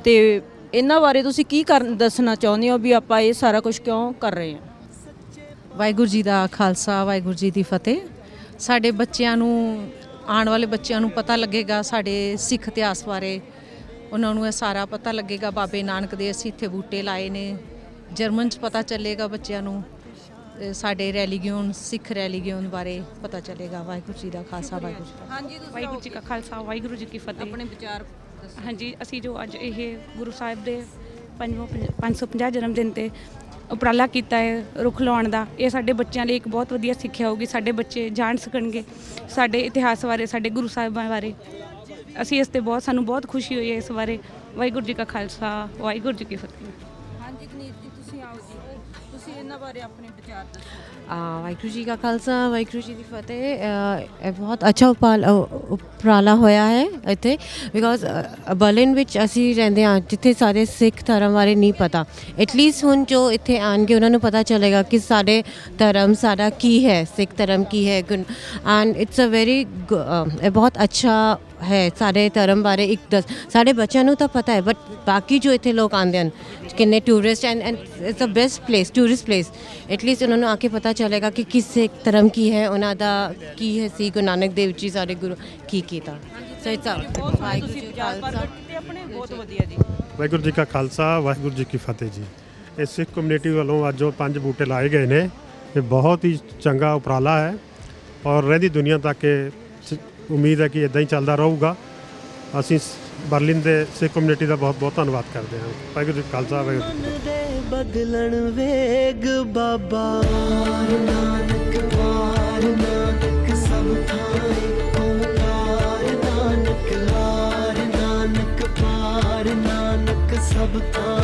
ਅਤੇ ਇਹਨਾਂ ਬਾਰੇ ਤੁਸੀਂ ਕੀ ਦੱਸਣਾ ਚਾਹੁੰਦੇ ਹੋ ਵੀ ਆਪਾਂ ਇਹ ਸਾਰਾ ਕੁਝ ਕਿਉਂ ਕਰ ਰਹੇ ਹਾਂ? ਵਾਹਿਗੁਰੂ ਜੀ ਦਾ ਖਾਲਸਾ, ਵਾਹਿਗੁਰੂ ਜੀ ਦੀ ਫਤਿਹ। ਸਾਡੇ ਬੱਚਿਆਂ ਨੂੰ, ਆਉਣ ਵਾਲੇ ਬੱਚਿਆਂ ਨੂੰ ਪਤਾ ਲੱਗੇਗਾ ਸਾਡੇ ਸਿੱਖ ਇਤਿਹਾਸ ਬਾਰੇ, ਉਹਨਾਂ ਨੂੰ ਇਹ ਸਾਰਾ ਪਤਾ ਲੱਗੇਗਾ। ਬਾਬੇ ਨਾਨਕ ਦੇ ਅਸੀਂ ਇੱਥੇ ਬੂਟੇ ਲਾਏ ਨੇ, ਜਰਮਨ 'ਚ ਪਤਾ ਚੱਲੇਗਾ ਬੱਚਿਆਂ ਨੂੰ, ਸਾਡੇ ਰੈਲੀਗੀਓਨ, ਸਿੱਖ ਰੈਲੀਗੀਓਨ ਬਾਰੇ ਪਤਾ ਚੱਲੇਗਾ। ਵਾਹਿਗੁਰੂ ਜੀ ਦਾ ਖਾਲਸਾ, ਵਾਹਿਗੁਰੂ ਜੀ ਦਾ। ਹਾਂਜੀ, ਵਾਹਿਗੁਰੂ ਜੀ ਕਾ ਖਾਲਸਾ, ਵਾਹਿਗੁਰੂ ਜੀ ਕੀ ਫਤਿਹ। ਆਪਣੇ ਵਿਚਾਰ ਹਾਂਜੀ, ਅਸੀਂ ਜੋ ਅੱਜ ਇਹ ਗੁਰੂ ਸਾਹਿਬ ਦੇ 550 ਜਨਮ ਦਿਨ 'ਤੇ ਉਪਰਾਲਾ ਕੀਤਾ ਹੈ ਰੁੱਖ ਲਾਉਣ ਦਾ, ਇਹ ਸਾਡੇ ਬੱਚਿਆਂ ਲਈ ਇੱਕ ਬਹੁਤ ਵਧੀਆ ਸਿੱਖਿਆ ਹੋਊਗੀ। ਸਾਡੇ ਬੱਚੇ ਜਾਣ ਸਕਣਗੇ ਸਾਡੇ ਇਤਿਹਾਸ ਬਾਰੇ, ਸਾਡੇ ਗੁਰੂ ਸਾਹਿਬਾਂ ਬਾਰੇ। ਅਸੀਂ ਇਸ ਤੇ ਸਾਨੂੰ ਬਹੁਤ ਖੁਸ਼ੀ ਹੋਈ ਹੈ ਇਸ ਬਾਰੇ। ਵਾਹਿਗੁਰੂ ਜੀ ਕਾ ਖਾਲਸਾ, ਵਾਹਿਗੁਰੂ ਜੀ ਕੀ ਫਤਿਹ। ਹਾਂਜੀ ਗਨੀਤ ਜੀ, ਤੁਸੀਂ ਆਓ ਜੀ, ਤੁਸੀਂ ਇਹਨਾਂ ਬਾਰੇ ਆਪਣੇ ਵਿਚਾਰ ਦੱਸੋ। ਵਾਹਿਗੁਰੂ ਜੀ ਕਾ ਖਾਲਸਾ, ਵਾਹਿਗੁਰੂ ਜੀ ਦੀ ਫਤਿਹ। ਇਹ ਬਹੁਤ ਅੱਛਾ ਉਪਰਾਲਾ ਹੋਇਆ ਹੈ ਇੱਥੇ, ਬਿਕੋਜ਼ ਬਰਲਿਨ ਵਿੱਚ ਅਸੀਂ ਰਹਿੰਦੇ ਹਾਂ ਜਿੱਥੇ ਸਾਰੇ ਸਿੱਖ ਧਰਮ ਬਾਰੇ ਨਹੀਂ ਪਤਾ। ਐਟਲੀਸਟ ਹੁਣ ਜੋ ਇੱਥੇ ਆਉਣਗੇ ਉਹਨਾਂ ਨੂੰ ਪਤਾ ਚੱਲੇਗਾ ਕਿ ਸਾਡੇ ਧਰਮ ਸਾਡਾ ਕੀ ਹੈ, ਸਿੱਖ ਧਰਮ ਕੀ ਹੈ। ਐਂਡ ਇਟਸ ਅ ਵੈਰੀ ਬਹੁਤ ਅੱਛਾ ਹੈ ਸਾਡੇ ਧਰਮ ਬਾਰੇ ਸਾਡੇ ਬੱਚਿਆਂ ਨੂੰ ਤਾਂ ਪਤਾ ਹੈ, ਬਟ ਬਾਕੀ ਜੋ ਇੱਥੇ ਲੋਕ ਆਉਂਦੇ ਹਨ ਕਿੰਨੇ tourist and it's a best place, tourist place. At least ਉਹਨਾਂ ਨੂੰ ਆ ਕੇ ਪਤਾ ਚੱਲੇਗਾ ਕਿ ਕਿਸ ਸਿੱਖ ਧਰਮ ਕੀ ਹੈ, ਉਹਨਾਂ ਦਾ ਕੀ ਹੈ ਸੀ, ਗੁਰੂ ਨਾਨਕ ਦੇਵ ਜੀ ਸਾਡੇ ਗੁਰੂ ਕੀ ਕੀਤਾ। ਸੋ ਇਟਸ ਵਾਹਿਗੁਰੂ ਜੀ ਕਾ ਖਾਲਸਾ, ਬਹੁਤ ਵਧੀਆ ਜੀ। ਵਾਹਿਗੁਰੂ ਜੀ ਕਾ ਖਾਲਸਾ, ਵਾਹਿਗੁਰੂ ਜੀ ਕੀ ਫਤਿਹ ਜੀ। ਇਹ ਸਿੱਖ ਕਮਿਊਨਿਟੀ ਵੱਲੋਂ ਅੱਜ ਜੋ 5 ਬੂਟੇ ਲਾਏ ਗਏ ਨੇ, ਇਹ ਬਹੁਤ ਹੀ ਚੰਗਾ ਉਪਰਾਲਾ ਹੈ ਔਰ ਰਹਿੰਦੀ ਦੁਨੀਆ ਤੱਕ ਉਮੀਦ ਹੈ ਕਿ ਇਦਾਂ ਹੀ ਚੱਲਦਾ ਰਹੂਗਾ। ਅਸੀਂ ਬਰਲਿਨ ਦੇ ਸਿੱਖ ਕਮਿਊਨਿਟੀ ਦਾ ਬਹੁਤ ਬਹੁਤ ਧੰਨਵਾਦ ਕਰਦੇ ਹਾਂ। ਵਾਹਿਗੁਰੂ ਜੀ ਕਾ ਖਾਲਸਾ, ਵਾਹਿਗੁਰੂ ਜੀ ਕੀ ਫਤਿਹ। ਬਦਲਣ ਵੇਗ ਬਾਬਾ ਨਾਨਕ ਵਾਰ ਨਾਨਕ ਸਭ ਥਾਂ ਓਂਕਾਰ ਨਾਨਕ ਹਾਰ ਨਾਨਕ ਪਾਰ ਨਾਨਕ ਸਭ ਥਾਂ